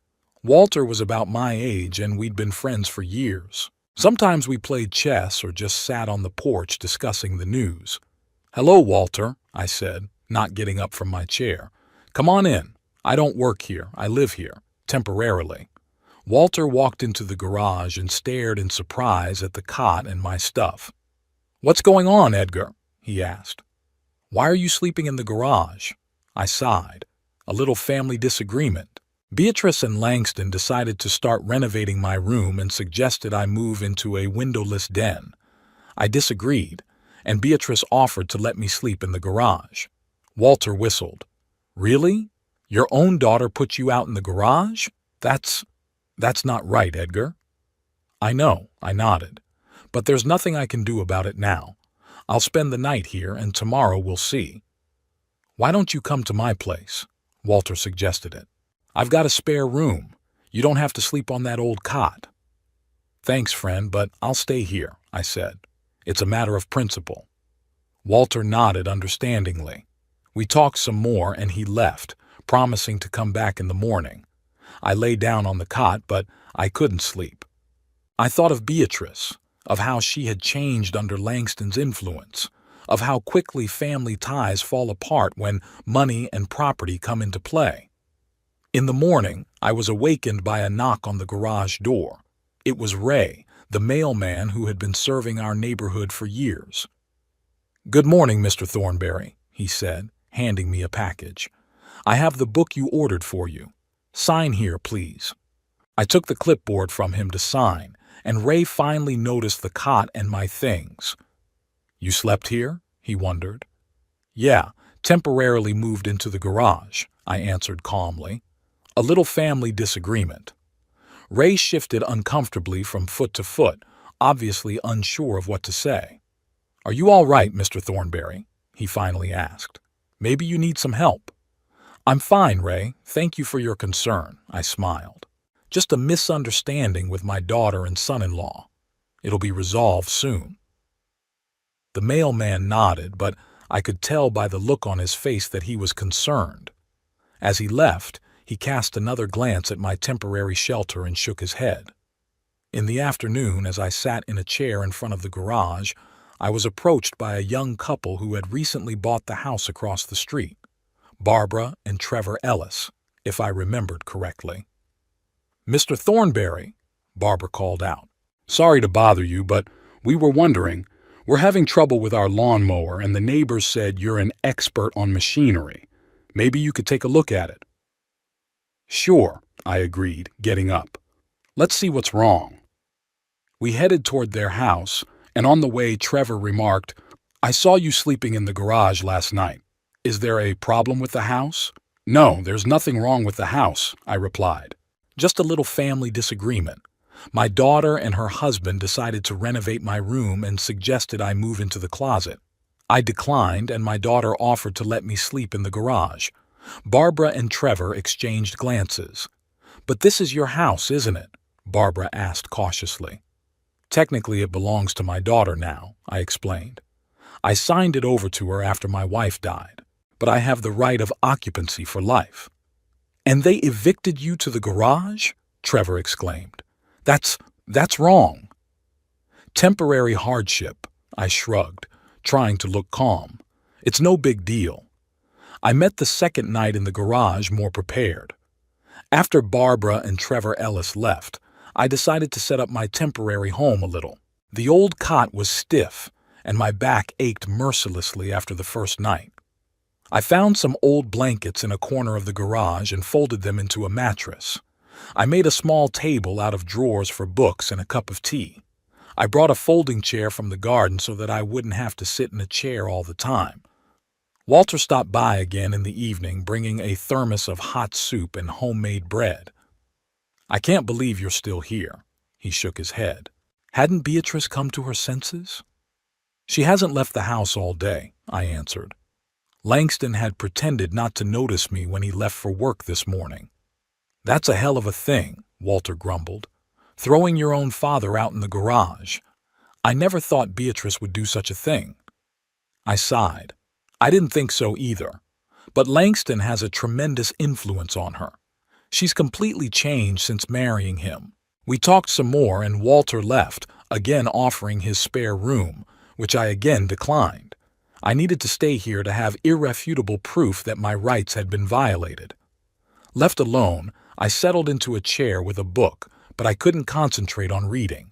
Walter was about my age, and we'd been friends for years. Sometimes we played chess or just sat on the porch discussing the news. "Hello, Walter," I said, not getting up from my chair. "Come on in. I don't work here. I live here, temporarily." Walter walked into the garage and stared in surprise at the cot and my stuff. "What's going on, Edgar?" he asked. "Why are you sleeping in the garage?" I sighed. A little family disagreement. Beatrice and Langston decided to start renovating my room and suggested I move into a windowless den. I disagreed, and Beatrice offered to let me sleep in the garage. Walter whistled. "Really? Your own daughter put you out in the garage? That's not right, Edgar." "I know," I nodded. "But there's nothing I can do about it now. I'll spend the night here, and tomorrow we'll see." "Why don't you come to my place?" Walter suggested it. "I've got a spare room. You don't have to sleep on that old cot." "Thanks, friend, but I'll stay here," I said. "It's a matter of principle." Walter nodded understandingly. We talked some more and he left, promising to come back in the morning. I lay down on the cot, but I couldn't sleep. I thought of Beatrice, of how she had changed under Langston's influence, of how quickly family ties fall apart when money and property come into play. In the morning, I was awakened by a knock on the garage door. It was Ray, the mailman who had been serving our neighborhood for years. "Good morning, Mr. Thornberry," he said, handing me a package. "I have the book you ordered for you. Sign here, please." I took the clipboard from him to sign, and Ray finally noticed the cot and my things. "You slept here?" he wondered. "Yeah, temporarily moved into the garage," I answered calmly. "A little family disagreement." Ray shifted uncomfortably from foot to foot, obviously unsure of what to say. "Are you all right, Mr. Thornberry?" he finally asked. "Maybe you need some help." "I'm fine, Ray. Thank you for your concern," I smiled. "Just a misunderstanding with my daughter and son-in-law. It'll be resolved soon." The mailman nodded, but I could tell by the look on his face that he was concerned. As he left, he cast another glance at my temporary shelter and shook his head. In the afternoon, as I sat in a chair in front of the garage, I was approached by a young couple who had recently bought the house across the street, Barbara and Trevor Ellis, if I remembered correctly. "Mr. Thornberry," Barbara called out. "Sorry to bother you, but we were wondering, we're having trouble with our lawnmower and the neighbors said you're an expert on machinery. Maybe you could take a look at it." "Sure," I agreed, getting up. "Let's see what's wrong." We headed toward their house, and on the way Trevor remarked, "I saw you sleeping in the garage last night. Is there a problem with the house?" "No, there's nothing wrong with the house," I replied. "Just a little family disagreement. My daughter and her husband decided to renovate my room and suggested I move into the closet. I declined, and my daughter offered to let me sleep in the garage." Barbara and Trevor exchanged glances. "But this is your house, isn't it?" Barbara asked cautiously. "Technically it belongs to my daughter now," I explained. "I signed it over to her after my wife died, but I have the right of occupancy for life." "And they evicted you to the garage?" Trevor exclaimed. That's wrong." "Temporary hardship," I shrugged, trying to look calm. "It's no big deal." I met the second night in the garage more prepared. After Barbara and Trevor Ellis left, I decided to set up my temporary home a little. The old cot was stiff, and my back ached mercilessly after the first night. I found some old blankets in a corner of the garage and folded them into a mattress. I made a small table out of drawers for books and a cup of tea. I brought a folding chair from the garden so that I wouldn't have to sit in a chair all the time. Walter stopped by again in the evening, bringing a thermos of hot soup and homemade bread. "I can't believe you're still here," he shook his head. "Hadn't Beatrice come to her senses?" "She hasn't left the house all day," I answered. "Langston had pretended not to notice me when he left for work this morning." "That's a hell of a thing," Walter grumbled. "Throwing your own father out in the garage. I never thought Beatrice would do such a thing." I sighed. I didn't think so either. But Langston has a tremendous influence on her. She's completely changed since marrying him. We talked some more and Walter left, again offering his spare room, which I again declined. I needed to stay here to have irrefutable proof that my rights had been violated. Left alone, I settled into a chair with a book, but I couldn't concentrate on reading.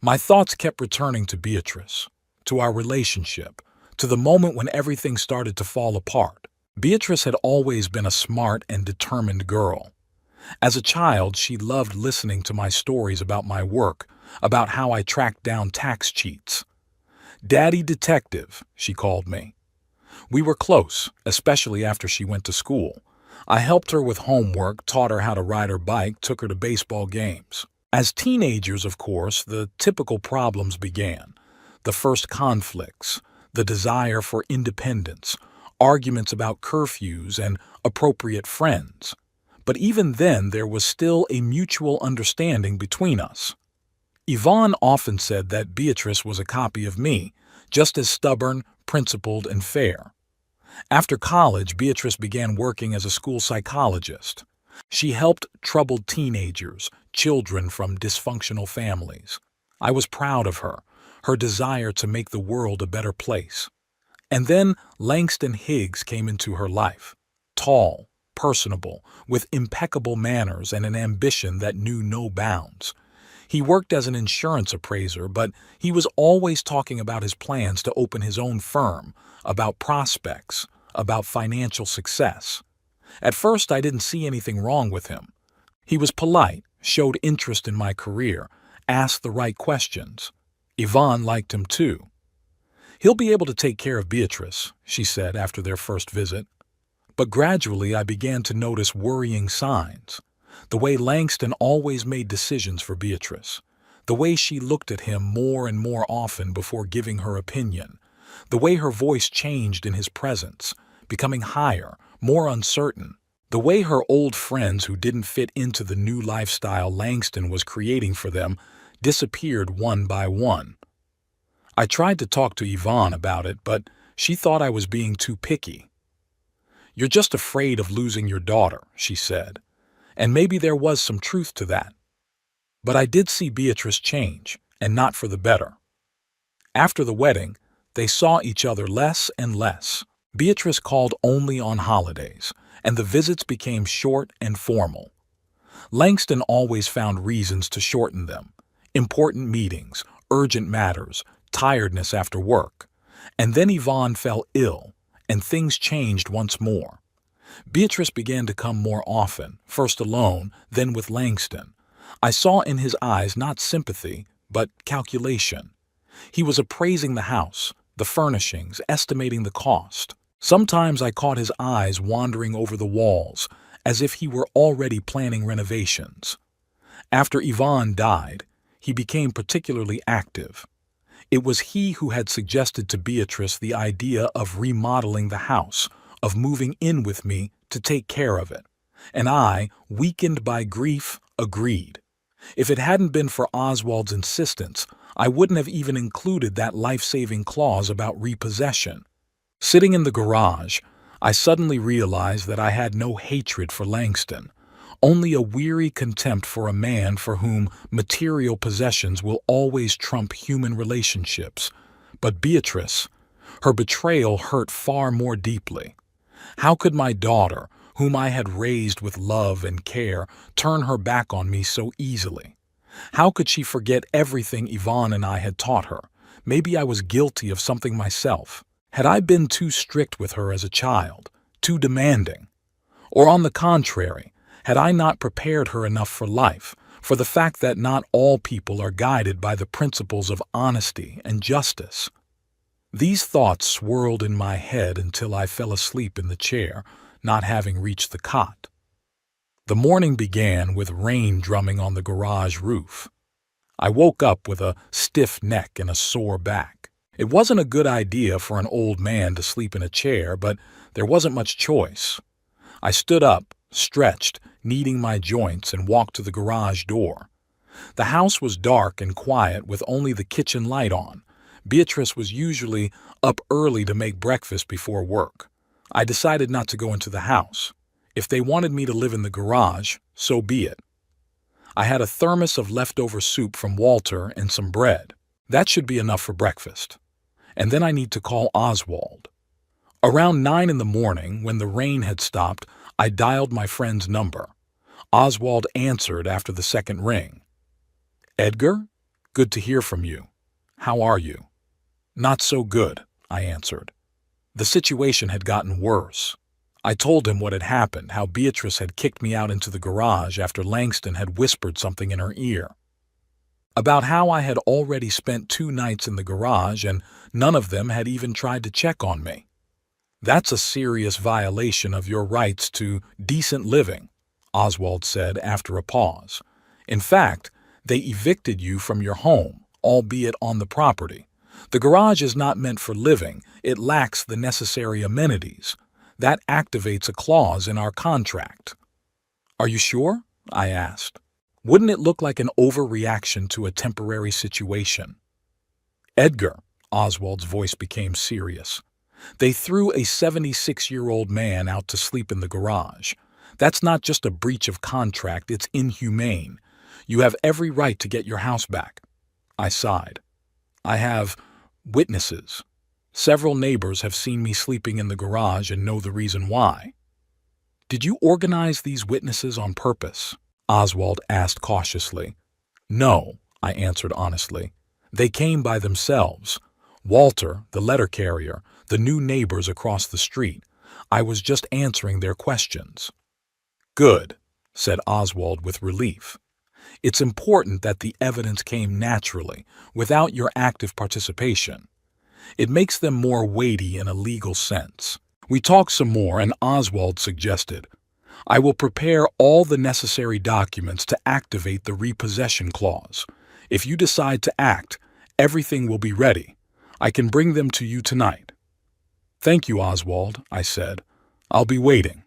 My thoughts kept returning to Beatrice, to our relationship, to the moment when everything started to fall apart. Beatrice had always been a smart and determined girl. As a child, she loved listening to my stories about my work, about how I tracked down tax cheats. "Daddy Detective," she called me. We were close, especially after she went to school. I helped her with homework, taught her how to ride her bike, took her to baseball games. As teenagers, of course, the typical problems began. The first conflicts, the desire for independence, arguments about curfews and appropriate friends. But even then, there was still a mutual understanding between us. Yvonne often said that Beatrice was a copy of me, just as stubborn, principled, and fair. After college, Beatrice began working as a school psychologist. She helped troubled teenagers, children from dysfunctional families. I was proud of her desire to make the world a better place. And then Langston Higgs came into her life. Tall, personable, with impeccable manners and an ambition that knew no bounds. He worked as an insurance appraiser, but he was always talking about his plans to open his own firm, about prospects, about financial success. At first, I didn't see anything wrong with him. He was polite, showed interest in my career, asked the right questions. Yvonne liked him too. "He'll be able to take care of Beatrice," she said after their first visit. But gradually I began to notice worrying signs. The way Langston always made decisions for Beatrice. The way she looked at him more and more often before giving her opinion. The way her voice changed in his presence, becoming higher, more uncertain. The way her old friends who didn't fit into the new lifestyle Langston was creating for them disappeared one by one. I tried to talk to Yvonne about it, but she thought I was being too picky. "You're just afraid of losing your daughter," she said, and maybe there was some truth to that. But I did see Beatrice change, and not for the better. After the wedding, they saw each other less and less. Beatrice called only on holidays, and the visits became short and formal. Langston always found reasons to shorten them: important meetings, urgent matters, tiredness after work. And then Yvonne fell ill, and things changed once more. Beatrice began to come more often, first alone, then with Langston. I saw in his eyes not sympathy, but calculation. He was appraising the house, the furnishings, estimating the cost. Sometimes I caught his eyes wandering over the walls, as if he were already planning renovations. After Yvonne died, he became particularly active. It was he who had suggested to Beatrice the idea of remodeling the house, of moving in with me to take care of it. And I, weakened by grief, agreed. If it hadn't been for Oswald's insistence, I wouldn't have even included that life-saving clause about repossession. Sitting in the garage, I suddenly realized that I had no hatred for Langston, only a weary contempt for a man for whom material possessions will always trump human relationships. But Beatrice, her betrayal hurt far more deeply. How could my daughter, whom I had raised with love and care, turn her back on me so easily? How could she forget everything Yvonne and I had taught her? Maybe I was guilty of something myself. Had I been too strict with her as a child, too demanding? Or on the contrary, had I not prepared her enough for life, for the fact that not all people are guided by the principles of honesty and justice? These thoughts swirled in my head until I fell asleep in the chair, not having reached the cot. The morning began with rain drumming on the garage roof. I woke up with a stiff neck and a sore back. It wasn't a good idea for an old man to sleep in a chair, but there wasn't much choice. I stood up, stretched, kneading my joints, and walked to the garage door. The house was dark and quiet with only the kitchen light on. Beatrice was usually up early to make breakfast before work. I decided not to go into the house. If they wanted me to live in the garage, so be it. I had a thermos of leftover soup from Walter and some bread. That should be enough for breakfast. And then I need to call Oswald. Around 9 in the morning, when the rain had stopped, I dialed my friend's number. Oswald answered after the second ring. "Edgar? Good to hear from you. How are you?" "Not so good," I answered. The situation had gotten worse. I told him what had happened, how Beatrice had kicked me out into the garage after Langston had whispered something in her ear. About how I had already spent 2 nights in the garage and none of them had even tried to check on me. "That's a serious violation of your rights to decent living," Oswald said after a pause. "In fact, they evicted you from your home, albeit on the property. The garage is not meant for living. It lacks the necessary amenities. That activates a clause in our contract." "Are you sure?" I asked. "Wouldn't it look like an overreaction to a temporary situation?" "Edgar," Oswald's voice became serious. "They threw a 76-year-old man out to sleep in the garage. That's not just a breach of contract, it's inhumane. You have every right to get your house back." I sighed. "I have witnesses. Several neighbors have seen me sleeping in the garage and know the reason why." "Did you organize these witnesses on purpose?" Oswald asked cautiously. "No, I answered honestly. They came by themselves. Walter, the letter carrier, the new neighbors across the street. I was just answering their questions. Good, said Oswald with relief. It's important that the evidence came naturally, without your active participation. It makes them more weighty in a legal sense. We talked some more, and Oswald suggested, I will prepare all the necessary documents to activate the repossession clause. If you decide to act, everything will be ready. I can bring them to you tonight. Thank you, Oswald, I said. I'll be waiting.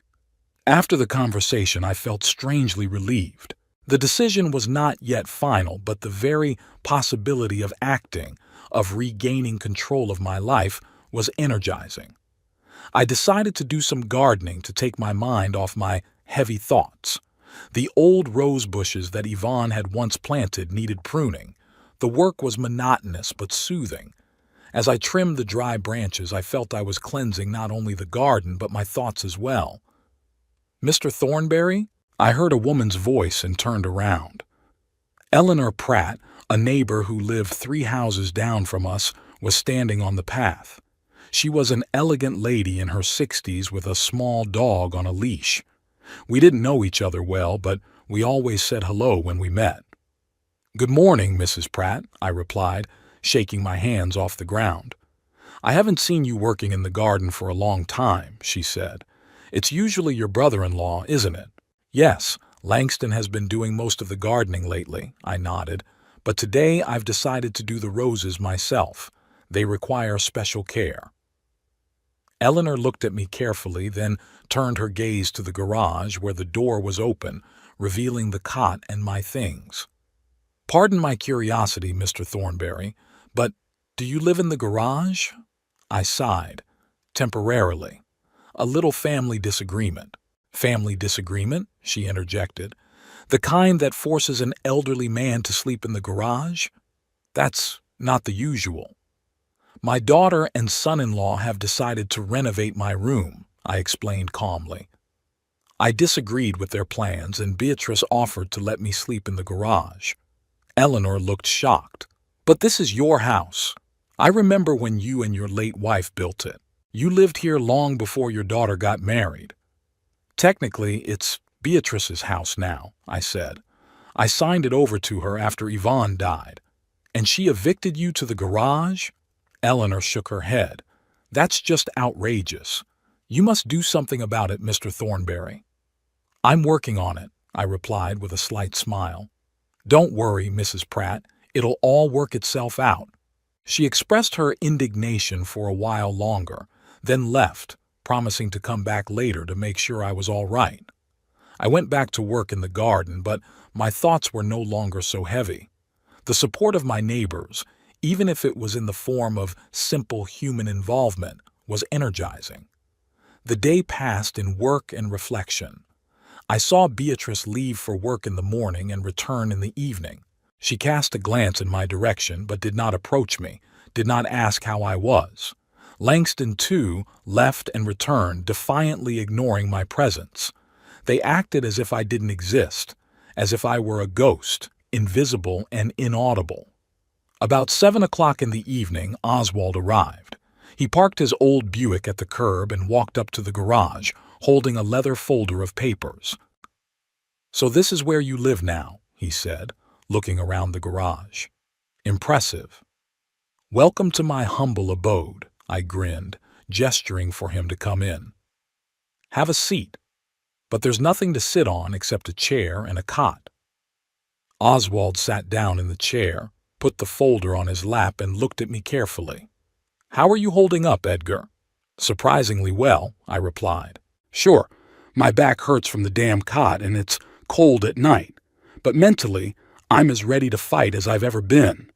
After the conversation, I felt strangely relieved. The decision was not yet final, but the very possibility of acting, of regaining control of my life, was energizing. I decided to do some gardening to take my mind off my heavy thoughts. The old rose bushes that Yvonne had once planted needed pruning. The work was monotonous but soothing. As I trimmed the dry branches, I felt I was cleansing not only the garden but my thoughts as well. Mr. Thornberry? I heard a woman's voice and turned around. Eleanor Pratt, a neighbor who lived 3 houses down from us, was standing on the path. She was an elegant lady in her 60s with a small dog on a leash. We didn't know each other well, but we always said hello when we met. Good morning, Mrs. Pratt, I replied, shaking my hands off the ground. I haven't seen you working in the garden for a long time, she said. It's usually your brother-in-law, isn't it? Yes, Langston has been doing most of the gardening lately, I nodded, but today I've decided to do the roses myself. They require special care. Eleanor looked at me carefully, then turned her gaze to the garage where the door was open, revealing the cot and my things. Pardon my curiosity, Mr. Thornberry, but do you live in the garage? I sighed. Temporarily. A little family disagreement. Family disagreement? She interjected. The kind that forces an elderly man to sleep in the garage? That's not the usual. My daughter and son-in-law have decided to renovate my room, I explained calmly. I disagreed with their plans, and Beatrice offered to let me sleep in the garage. Eleanor looked shocked. But this is your house. I remember when you and your late wife built it. You lived here long before your daughter got married. Technically, it's Beatrice's house now, I said. I signed it over to her after Yvonne died. And she evicted you to the garage? Eleanor shook her head. That's just outrageous. You must do something about it, Mr. Thornberry. I'm working on it, I replied with a slight smile. Don't worry, Mrs. Pratt. It'll all work itself out. She expressed her indignation for a while longer, then left, promising to come back later to make sure I was all right. I went back to work in the garden, but my thoughts were no longer so heavy. The support of my neighbors, even if it was in the form of simple human involvement, was energizing. The day passed in work and reflection. I saw Beatrice leave for work in the morning and return in the evening. She cast a glance in my direction but did not approach me, did not ask how I was. Langston, too, left and returned, defiantly ignoring my presence. They acted as if I didn't exist, as if I were a ghost, invisible and inaudible. About 7 o'clock in the evening, Oswald arrived. He parked his old Buick at the curb and walked up to the garage, holding a leather folder of papers. So this is where you live now, he said, looking around the garage. Impressive. Welcome to my humble abode, I grinned, gesturing for him to come in. Have a seat. But there's nothing to sit on except a chair and a cot. Oswald sat down in the chair, put the folder on his lap, and looked at me carefully. How are you holding up, Edgar? Surprisingly well, I replied. Sure, my back hurts from the damn cot and it's cold at night, but mentally, I'm as ready to fight as I've ever been.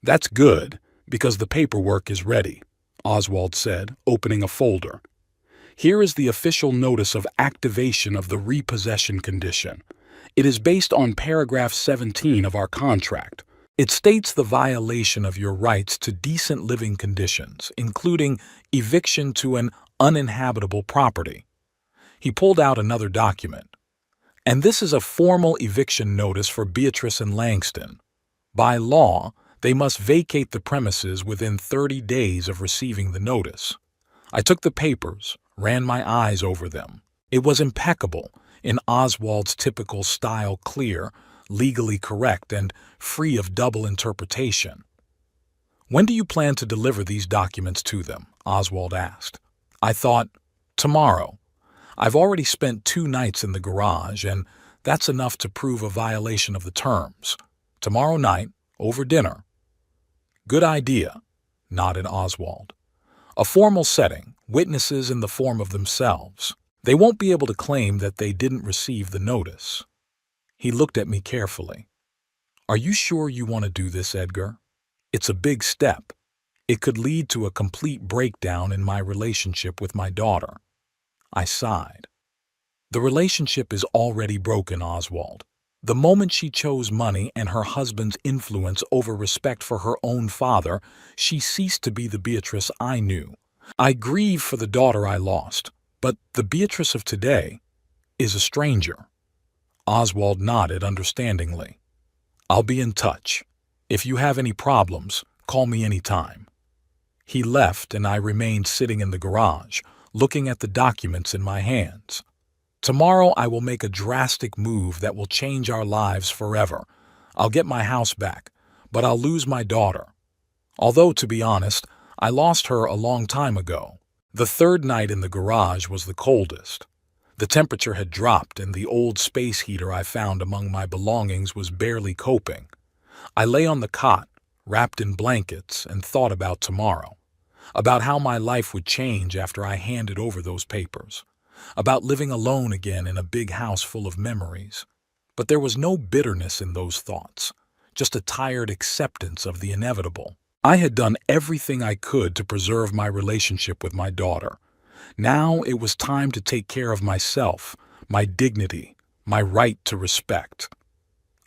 That's good, because the paperwork is ready, Oswald said, opening a folder. Here is the official notice of activation of the repossession condition. It is based on paragraph 17 of our contract. It states the violation of your rights to decent living conditions, including eviction to an uninhabitable property. He pulled out another document. And this is a formal eviction notice for Beatrice and Langston. By law, they must vacate the premises within 30 days of receiving the notice. I took the papers, ran my eyes over them. It was impeccable, in Oswald's typical style, clear, legally correct, and free of double interpretation. "When do you plan to deliver these documents to them?" Oswald asked. I thought, tomorrow. I've already spent 2 nights in the garage, and that's enough to prove a violation of the terms. Tomorrow night, over dinner. "Good idea," nodded Oswald. "A formal setting, witnesses in the form of themselves. They won't be able to claim that they didn't receive the notice." He looked at me carefully. "Are you sure you want to do this, Edgar? It's a big step. It could lead to a complete breakdown in my relationship with my daughter." I sighed. "The relationship is already broken, Oswald. The moment she chose money and her husband's influence over respect for her own father, she ceased to be the Beatrice I knew. I grieve for the daughter I lost, but the Beatrice of today is a stranger." Oswald nodded understandingly. "I'll be in touch. If you have any problems, call me anytime." He left, and I remained sitting in the garage, looking at the documents in my hands. Tomorrow I will make a drastic move that will change our lives forever. I'll get my house back, but I'll lose my daughter. Although, to be honest, I lost her a long time ago. The 3rd night in the garage was the coldest. The temperature had dropped, and the old space heater I found among my belongings was barely coping. I lay on the cot, wrapped in blankets, and thought about tomorrow, about how my life would change after I handed over those papers, about living alone again in a big house full of memories. But there was no bitterness in those thoughts, just a tired acceptance of the inevitable. I had done everything I could to preserve my relationship with my daughter. Now it was time to take care of myself, my dignity, my right to respect.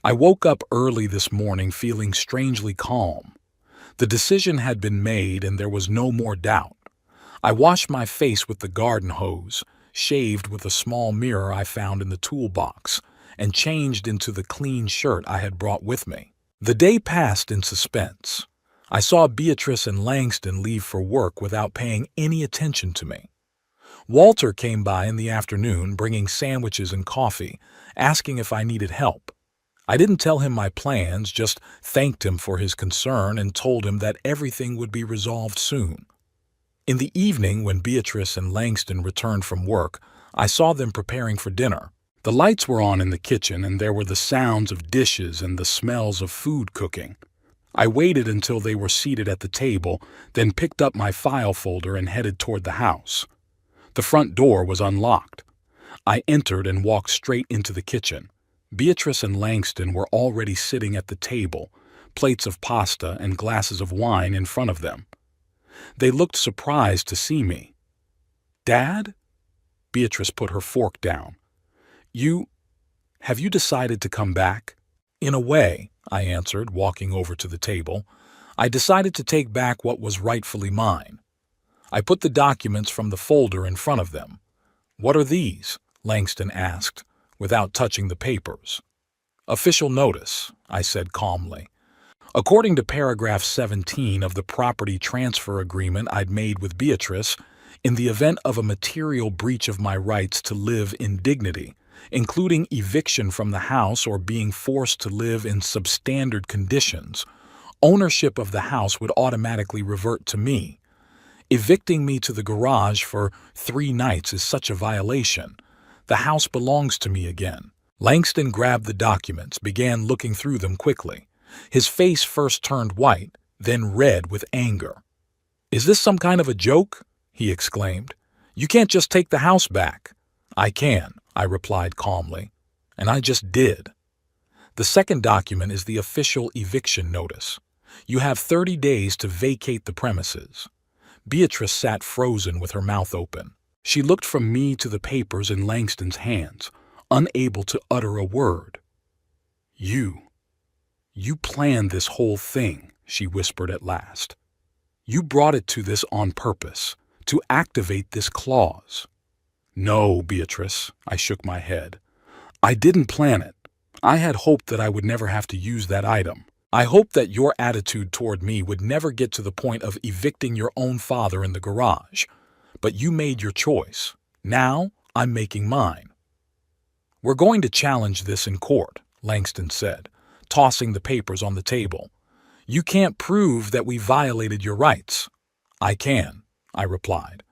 I woke up early this morning feeling strangely calm. The decision had been made, and there was no more doubt. I washed my face with the garden hose, shaved with a small mirror I found in the toolbox, and changed into the clean shirt I had brought with me. The day passed in suspense. I saw Beatrice and Langston leave for work without paying any attention to me. Walter came by in the afternoon bringing sandwiches and coffee, asking if I needed help. I didn't tell him my plans, just thanked him for his concern and told him that everything would be resolved soon. In the evening, when Beatrice and Langston returned from work, I saw them preparing for dinner. The lights were on in the kitchen, and there were the sounds of dishes and the smells of food cooking. I waited until they were seated at the table, then picked up my file folder and headed toward the house. The front door was unlocked. I entered and walked straight into the kitchen. Beatrice and Langston were already sitting at the table, plates of pasta and glasses of wine in front of them. They looked surprised to see me. "Dad?" Beatrice put her fork down. Have you decided to come back?" "In a way," I answered, walking over to the table. "I decided to take back what was rightfully mine." I put the documents from the folder in front of them. "What are these?" Langston asked, without touching the papers. "Official notice," I said calmly. "According to paragraph 17 of the property transfer agreement I'd made with Beatrice, in the event of a material breach of my rights to live in dignity, including eviction from the house or being forced to live in substandard conditions, ownership of the house would automatically revert to me. Evicting me to the garage for 3 nights is such a violation. The house belongs to me again." Langston grabbed the documents, began looking through them quickly. His face first turned white, then red with anger. "Is this some kind of a joke?" he exclaimed. "You can't just take the house back." "I can," I replied calmly, and I just did. The second document is the official eviction notice. You have 30 days to vacate the premises. Beatrice sat frozen with her mouth open. She looked from me to the papers in Langston's hands, unable to utter a word. You planned this whole thing," she whispered at last. "You brought it to this on purpose, to activate this clause." "No, Beatrice," I shook my head. "I didn't plan it. I had hoped that I would never have to use that item. I hoped that your attitude toward me would never get to the point of evicting your own father in the garage. But you made your choice. Now, I'm making mine. We're going to challenge this in court, Langston said, tossing the papers on the table. You can't prove that we violated your rights. I can, I replied.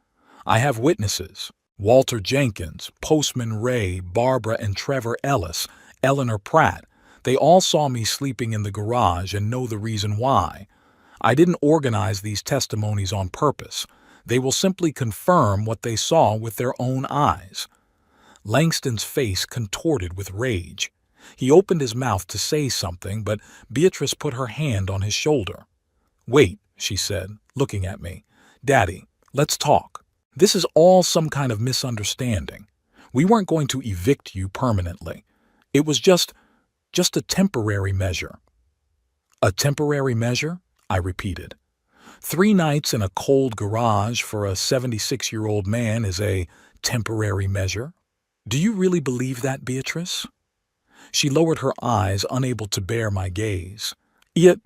I have witnesses. Walter Jenkins, Postman Ray, Barbara and Trevor Ellis, Eleanor Pratt. They all saw me sleeping in the garage and know the reason why. I didn't organize these testimonies on purpose. They will simply confirm what they saw with their own eyes. Langston's face contorted with rage. He opened his mouth to say something, but Beatrice put her hand on his shoulder. Wait, she said, looking at me. Daddy, let's talk. This is all some kind of misunderstanding. We weren't going to evict you permanently. It was just a temporary measure. A temporary measure? I repeated. 3 nights in a cold garage for a 76-year-old man is a temporary measure. Do you really believe that, Beatrice? She lowered her eyes, unable to bear my gaze. Yet,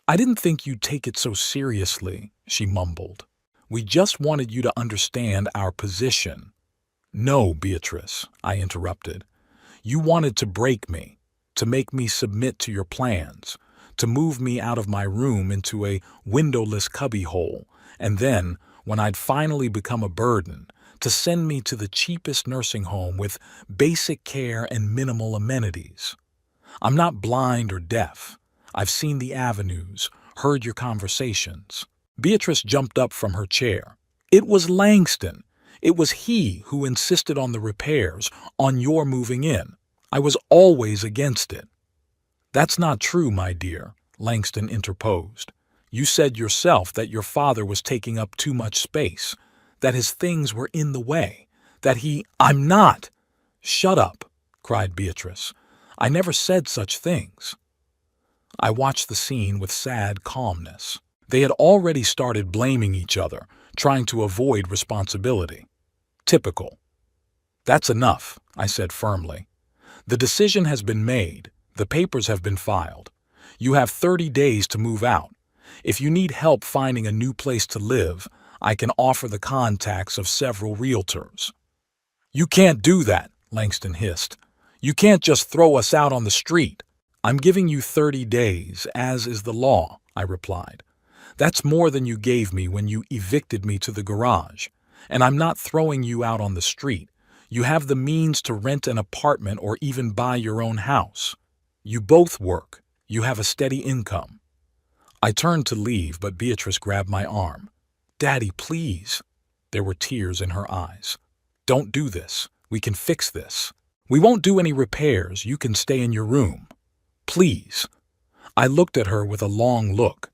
I didn't think you'd take it so seriously, she mumbled. We just wanted you to understand our position. No, Beatrice, I interrupted. You wanted to break me, to make me submit to your plans, to move me out of my room into a windowless cubbyhole, and then, when I'd finally become a burden, to send me to the cheapest nursing home with basic care and minimal amenities. I'm not blind or deaf. I've seen the avenues, heard your conversations. Beatrice jumped up from her chair. It was Langston. It was he who insisted on the repairs, on your moving in. I was always against it. That's not true, my dear, Langston interposed. You said yourself that your father was taking up too much space, that his things were in the way, that he— I'm not! Shut up, cried Beatrice. I never said such things. I watched the scene with sad calmness. They had already started blaming each other, trying to avoid responsibility. Typical. That's enough, I said firmly. The decision has been made. The papers have been filed. You have 30 days to move out. If you need help finding a new place to live, I can offer the contacts of several realtors. You can't do that, Langston hissed. You can't just throw us out on the street. I'm giving you 30 days, as is the law, I replied. That's more than you gave me when you evicted me to the garage. And I'm not throwing you out on the street. You have the means to rent an apartment or even buy your own house. You both work. You have a steady income. I turned to leave, but Beatrice grabbed my arm. Daddy, please. There were tears in her eyes. Don't do this. We can fix this. We won't do any repairs. You can stay in your room. Please. I looked at her with a long look.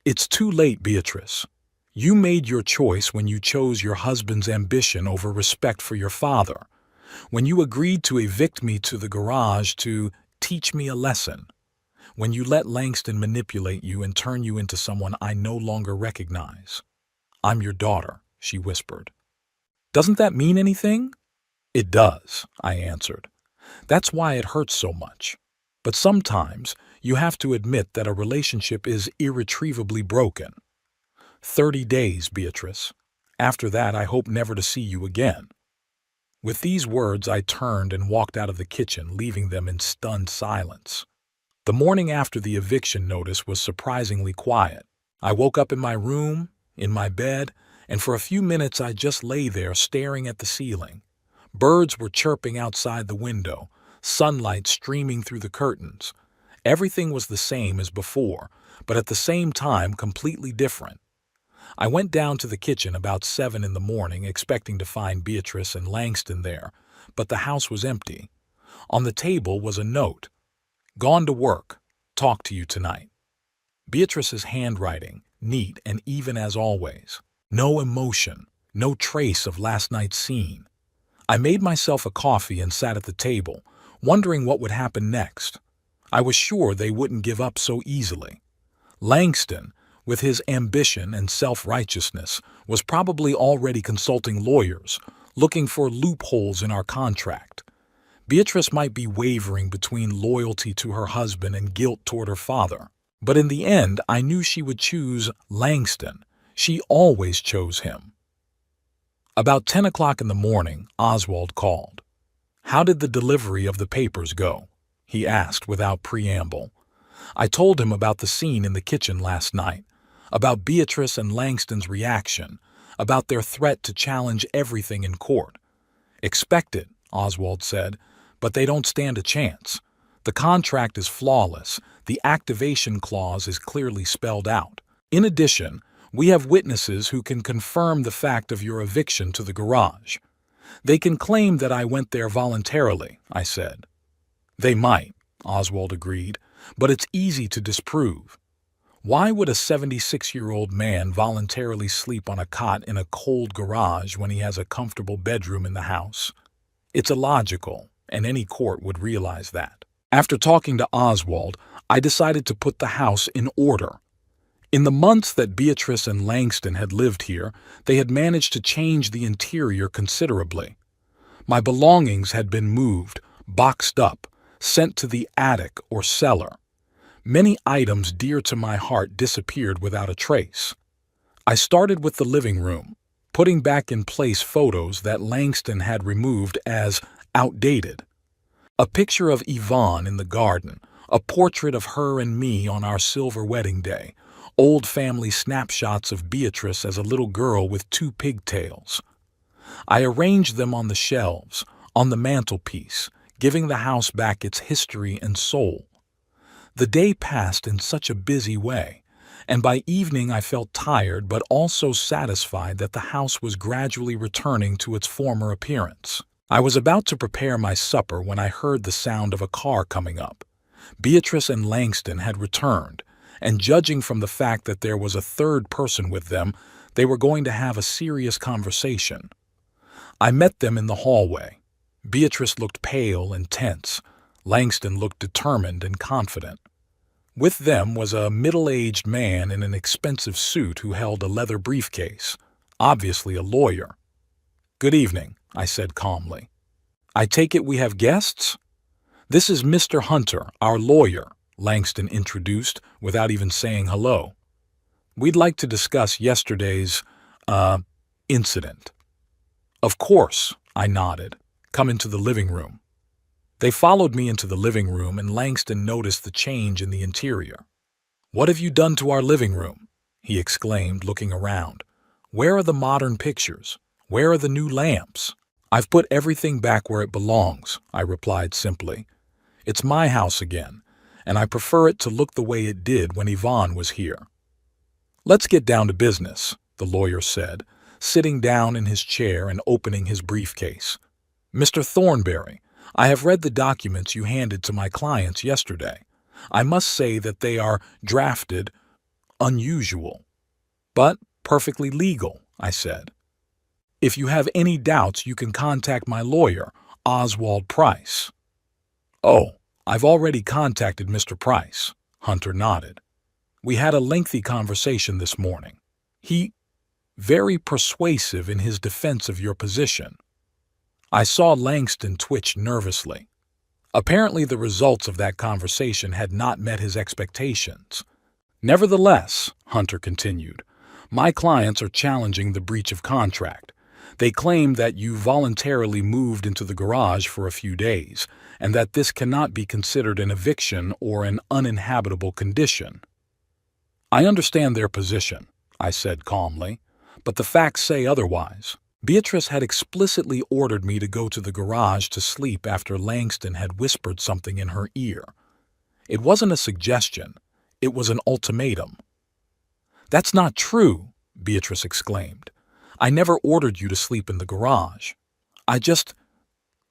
It's too late, Beatrice. You made your choice when you chose your husband's ambition over respect for your father, when you agreed to evict me to the garage to teach me a lesson, when you let Langston manipulate you and turn you into someone I no longer recognize. I'm your daughter, she whispered. Doesn't that mean anything? It does, I answered. That's why it hurts so much. But sometimes you have to admit that a relationship is irretrievably broken. 30 days, Beatrice. After that, I hope never to see you again. With these words, I turned and walked out of the kitchen, leaving them in stunned silence. The morning after the eviction notice was surprisingly quiet. I woke up in my room, in my bed, and for a few minutes I just lay there staring at the ceiling. Birds were chirping outside the window, sunlight streaming through the curtains. Everything was the same as before, but at the same time completely different. I went down to the kitchen about 7 in the morning, expecting to find Beatrice and Langston there, but the house was empty. On the table was a note. Gone to work. Talk to you tonight. Beatrice's handwriting, neat and even as always. No emotion, no trace of last night's scene. I made myself a coffee and sat at the table, wondering what would happen next. I was sure they wouldn't give up so easily. Langston, with his ambition and self-righteousness, was probably already consulting lawyers, looking for loopholes in our contract. Beatrice might be wavering between loyalty to her husband and guilt toward her father. But in the end, I knew she would choose Langston. She always chose him. About 10 o'clock in the morning, Oswald called. "How did the delivery of the papers go?" he asked without preamble. I told him about the scene in the kitchen last night, about Beatrice and Langston's reaction, about their threat to challenge everything in court. "Expect it," Oswald said, "but they don't stand a chance. The contract is flawless. The activation clause is clearly spelled out. In addition, we have witnesses who can confirm the fact of your eviction to the garage. They can claim that I went there voluntarily," I said. "They might," Oswald agreed, "but it's easy to disprove. Why would a 76-year-old man voluntarily sleep on a cot in a cold garage when he has a comfortable bedroom in the house? It's illogical, and any court would realize that." After talking to Oswald, I decided to put the house in order. In the months that Beatrice and Langston had lived here, they had managed to change the interior considerably. My belongings had been moved, boxed up, sent to the attic or cellar. Many items dear to my heart disappeared without a trace. I started with the living room, putting back in place photos that Langston had removed as outdated. A picture of Yvonne in the garden, a portrait of her and me on our silver wedding day, old family snapshots of Beatrice as a little girl with 2 pigtails. I arranged them on the shelves, on the mantelpiece, giving the house back its history and soul. The day passed in such a busy way, and by evening I felt tired but also satisfied that the house was gradually returning to its former appearance. I was about to prepare my supper when I heard the sound of a car coming up. Beatrice and Langston had returned, and judging from the fact that there was a third person with them, they were going to have a serious conversation. I met them in the hallway. Beatrice looked pale and tense. Langston looked determined and confident. With them was a middle-aged man in an expensive suit who held a leather briefcase, obviously a lawyer. "Good evening," I said calmly. "I take it we have guests?" "This is Mr. Hunter, our lawyer," Langston introduced without even saying hello. "We'd like to discuss yesterday's, incident." "Of course," I nodded. "Come into the living room." They followed me into the living room, and Langston noticed the change in the interior. "What have you done to our living room?" he exclaimed, looking around. "Where are the modern pictures? Where are the new lamps?" "I've put everything back where it belongs," I replied simply. "It's my house again, and I prefer it to look the way it did when Yvonne was here." "Let's get down to business," the lawyer said, sitting down in his chair and opening his briefcase. "Mr. Thornberry, I have read the documents you handed to my clients yesterday. I must say that they are drafted unusual, but perfectly legal," I said. "If you have any doubts, you can contact my lawyer, Oswald Price." "Oh, I've already contacted Mr. Price," Hunter nodded. "We had a lengthy conversation this morning. He very persuasive in his defense of your position." I saw Langston twitch nervously. Apparently the results of that conversation had not met his expectations. "Nevertheless," Hunter continued, "my clients are challenging the breach of contract. They claim that you voluntarily moved into the garage for a few days, and that this cannot be considered an eviction or an uninhabitable condition." "I understand their position," I said calmly, "but the facts say otherwise. Beatrice had explicitly ordered me to go to the garage to sleep after Langston had whispered something in her ear. It wasn't a suggestion, it was an ultimatum." "That's not true," Beatrice exclaimed. "I never ordered you to sleep in the garage. I just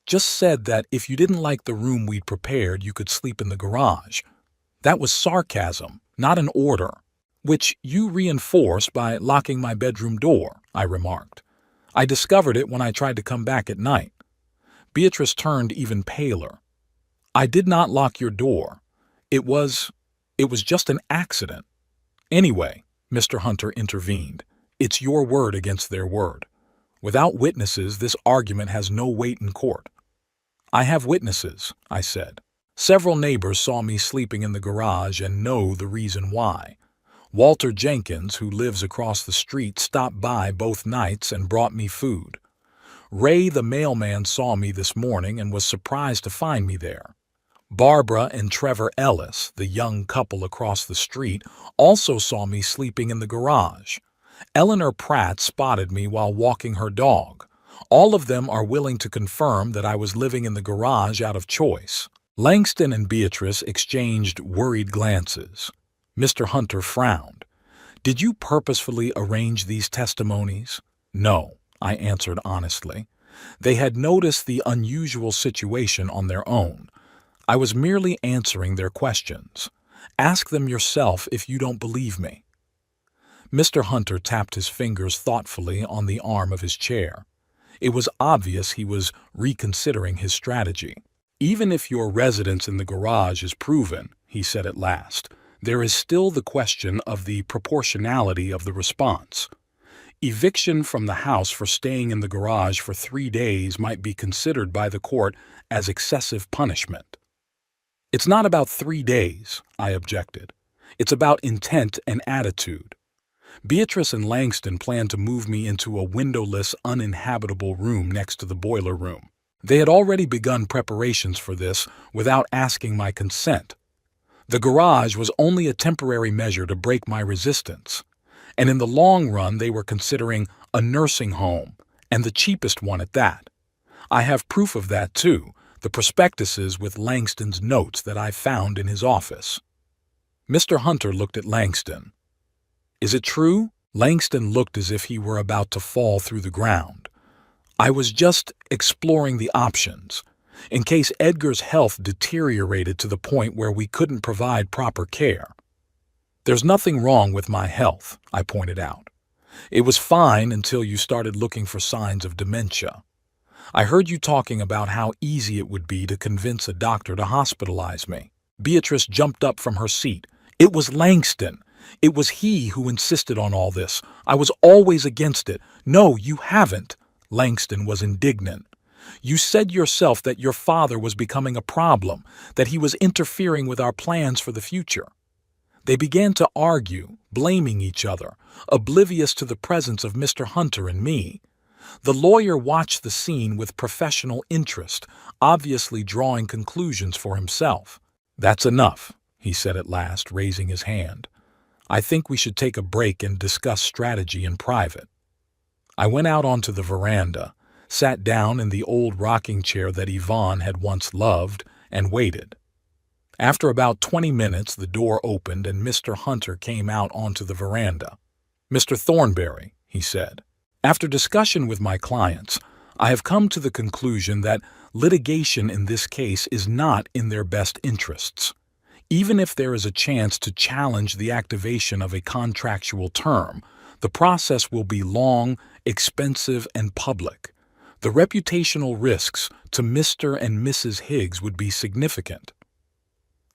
said that if you didn't like the room we'd prepared, you could sleep in the garage. That was sarcasm, not an order, which you reinforced by locking my bedroom door," I remarked. "I discovered it when I tried to come back at night." Beatrice turned even paler. "I did not lock your door. It was just an accident." "Anyway," Mr. Hunter intervened, "it's your word against their word. Without witnesses, this argument has no weight in court." "I have witnesses," I said. Several neighbors saw me sleeping in the garage and know the reason why. Walter Jenkins, who lives across the street, stopped by both nights and brought me food. Ray, the mailman, saw me this morning and was surprised to find me there. Barbara and Trevor Ellis, the young couple across the street, also saw me sleeping in the garage. Eleanor Pratt spotted me while walking her dog. All of them are willing to confirm that I was living in the garage out of choice. Langston and Beatrice exchanged worried glances. Mr. Hunter frowned. "Did you purposefully arrange these testimonies?" "No," I answered honestly. They had noticed the unusual situation on their own. I was merely answering their questions. Ask them yourself if you don't believe me. Mr. Hunter tapped his fingers thoughtfully on the arm of his chair. It was obvious he was reconsidering his strategy. "Even if your residence in the garage is proven," he said at last, "there is still the question of the proportionality of the response. Eviction from the house for staying in the garage for 3 days might be considered by the court as excessive punishment." "It's not about 3 days," I objected. "It's about intent and attitude. Beatrice and Langston plan to move me into a windowless, uninhabitable room next to the boiler room. They had already begun preparations for this without asking my consent. The garage was only a temporary measure to break my resistance, and in the long run they were considering a nursing home, and the cheapest one at that. I have proof of that too, the prospectuses with Langston's notes that I found in his office." Mr. Hunter looked at Langston. "Is it true?" Langston looked as if he were about to fall through the ground. "I was just exploring the options, in case Edgar's health deteriorated to the point where we couldn't provide proper care." "There's nothing wrong with my health," I pointed out. "It was fine until you started looking for signs of dementia. I heard you talking about how easy it would be to convince a doctor to hospitalize me." Beatrice jumped up from her seat. "It was Langston. It was he who insisted on all this. I was always against it." "No, you haven't." Langston was indignant. "You said yourself that your father was becoming a problem, that he was interfering with our plans for the future." They began to argue, blaming each other, oblivious to the presence of Mr. Hunter and me. The lawyer watched the scene with professional interest, obviously drawing conclusions for himself. "That's enough," he said at last, raising his hand. "I think we should take a break and discuss strategy in private." I went out onto the veranda, sat down in the old rocking chair that Yvonne had once loved, and waited. After about 20 minutes, the door opened and Mr. Hunter came out onto the veranda. "Mr. Thornberry," he said, "after discussion with my clients, I have come to the conclusion that litigation in this case is not in their best interests. Even if there is a chance to challenge the activation of a contractual term, the process will be long, expensive, and public. The reputational risks to Mr. and Mrs. Higgs would be significant.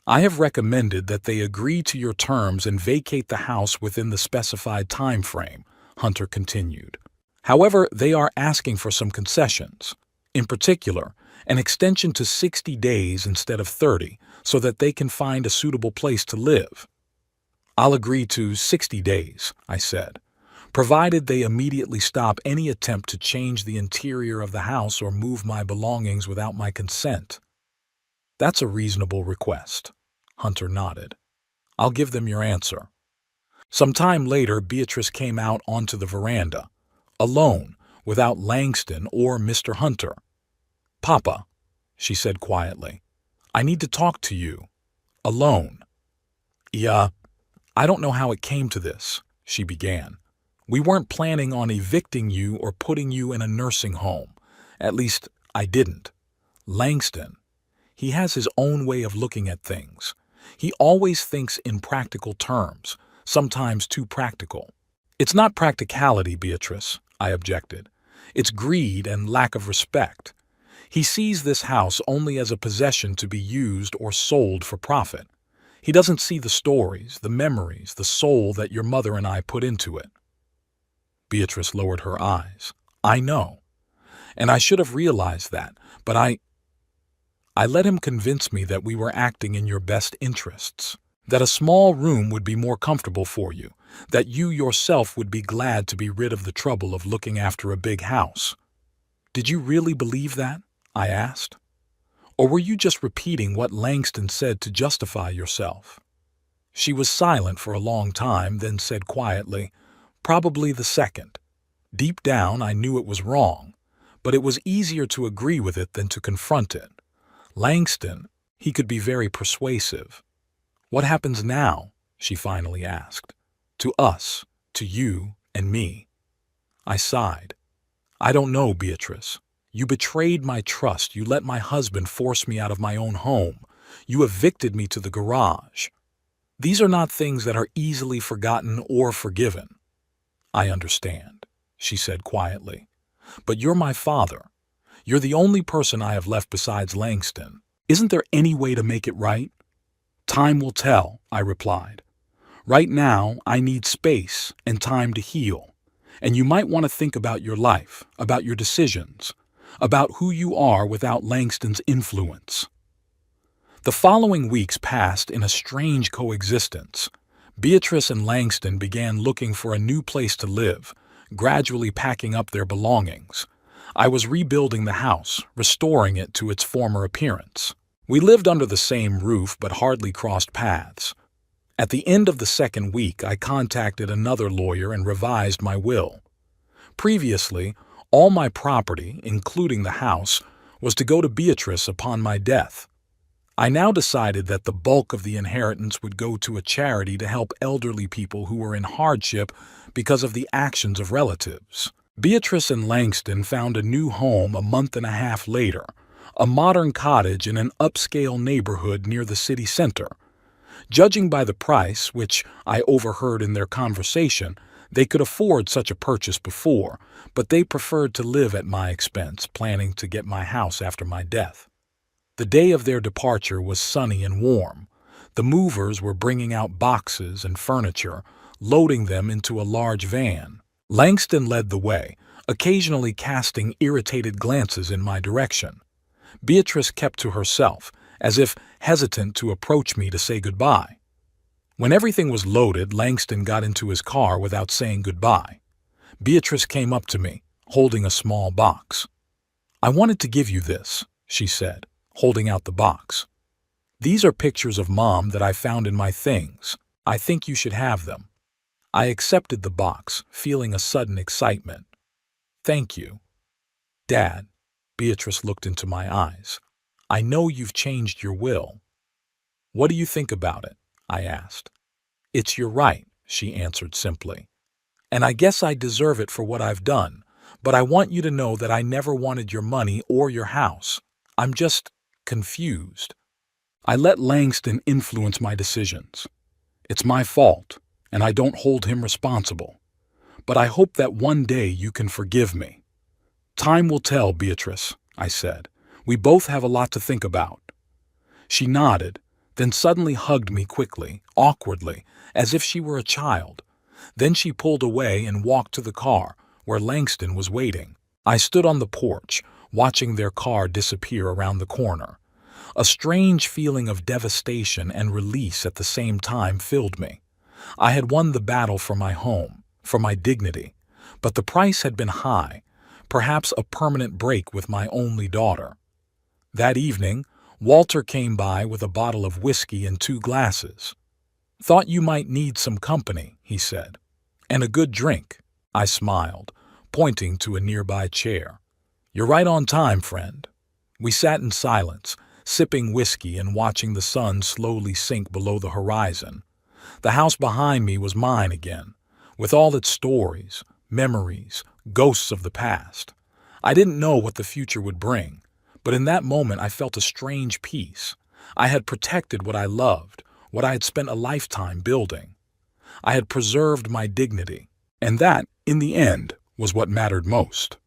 I have recommended that they agree to your terms and vacate the house within the specified time frame," Hunter continued. "However, they are asking for some concessions. In particular, an extension to 60 days instead of 30, so that they can find a suitable place to live." "I'll agree to 60 days, I said, "provided they immediately stop any attempt to change the interior of the house or move my belongings without my consent." "That's a reasonable request," Hunter nodded. "I'll give them your answer." Some time later, Beatrice came out onto the veranda, alone, without Langston or Mr. Hunter. "Papa," she said quietly, "I need to talk to you. Alone." "Yeah, I don't know how it came to this," she began. "We weren't planning on evicting you or putting you in a nursing home. At least, I didn't. Langston, he has his own way of looking at things. He always thinks in practical terms, sometimes too practical." "It's not practicality, Beatrice," I objected. "It's greed and lack of respect. He sees this house only as a possession to be used or sold for profit. He doesn't see the stories, the memories, the soul that your mother and I put into it." Beatrice lowered her eyes. "I know. And I should have realized that, but I let him convince me that we were acting in your best interests, that a small room would be more comfortable for you, that you yourself would be glad to be rid of the trouble of looking after a big house. Did you really believe that? I asked. Or were you just repeating what Langston said to justify yourself? She was silent for a long time, then said quietly, "Probably the second. Deep down, I knew it was wrong, but it was easier to agree with it than to confront it. Langston, he could be very persuasive. What happens now?" she finally asked. "To us, to you and me." I sighed. "I don't know, Beatrice. You betrayed my trust. You let my husband force me out of my own home. You evicted me to the garage. These are not things that are easily forgotten or forgiven." "I understand," she said quietly. "But you're my father. You're the only person I have left besides Langston. Isn't there any way to make it right?" "Time will tell," I replied. "Right now, I need space and time to heal. And you might want to think about your life, about your decisions, about who you are without Langston's influence." The following weeks passed in a strange coexistence. Beatrice and Langston began looking for a new place to live, gradually packing up their belongings. I was rebuilding the house, restoring it to its former appearance. We lived under the same roof but hardly crossed paths. At the end of the second week, I contacted another lawyer and revised my will. Previously, all my property, including the house, was to go to Beatrice upon my death. I now decided that the bulk of the inheritance would go to a charity to help elderly people who were in hardship because of the actions of relatives. Beatrice and Langston found a new home a month and a half later, a modern cottage in an upscale neighborhood near the city center. Judging by the price, which I overheard in their conversation, they could afford such a purchase before, but they preferred to live at my expense, planning to get my house after my death. The day of their departure was sunny and warm. The movers were bringing out boxes and furniture, loading them into a large van. Langston led the way, occasionally casting irritated glances in my direction. Beatrice kept to herself, as if hesitant to approach me to say goodbye. When everything was loaded, Langston got into his car without saying goodbye. Beatrice came up to me, holding a small box. "I wanted to give you this," she said, holding out the box. "These are pictures of Mom that I found in my things. I think you should have them." I accepted the box, feeling a sudden excitement. "Thank you." "Dad," Beatrice looked into my eyes, "I know you've changed your will." "What do you think about it?" I asked. "It's your right," she answered simply. "And I guess I deserve it for what I've done, but I want you to know that I never wanted your money or your house. I'm just confused. I let Langston influence my decisions. It's my fault, and I don't hold him responsible. But I hope that one day you can forgive me." "Time will tell, Beatrice," I said. "We both have a lot to think about." She nodded, then suddenly hugged me quickly, awkwardly, as if she were a child. Then she pulled away and walked to the car, where Langston was waiting. I stood on the porch, watching their car disappear around the corner. A strange feeling of devastation and release at the same time filled me. I had won the battle for my home, for my dignity, but the price had been high, perhaps a permanent break with my only daughter. That evening, Walter came by with a bottle of whiskey and 2 glasses. "Thought you might need some company," he said. "And a good drink." I smiled, pointing to a nearby chair. "You're right on time, friend." We sat in silence, sipping whiskey and watching the sun slowly sink below the horizon. The house behind me was mine again, with all its stories, memories, ghosts of the past. I didn't know what the future would bring, but in that moment I felt a strange peace. I had protected what I loved, what I had spent a lifetime building. I had preserved my dignity, and that, in the end, was what mattered most.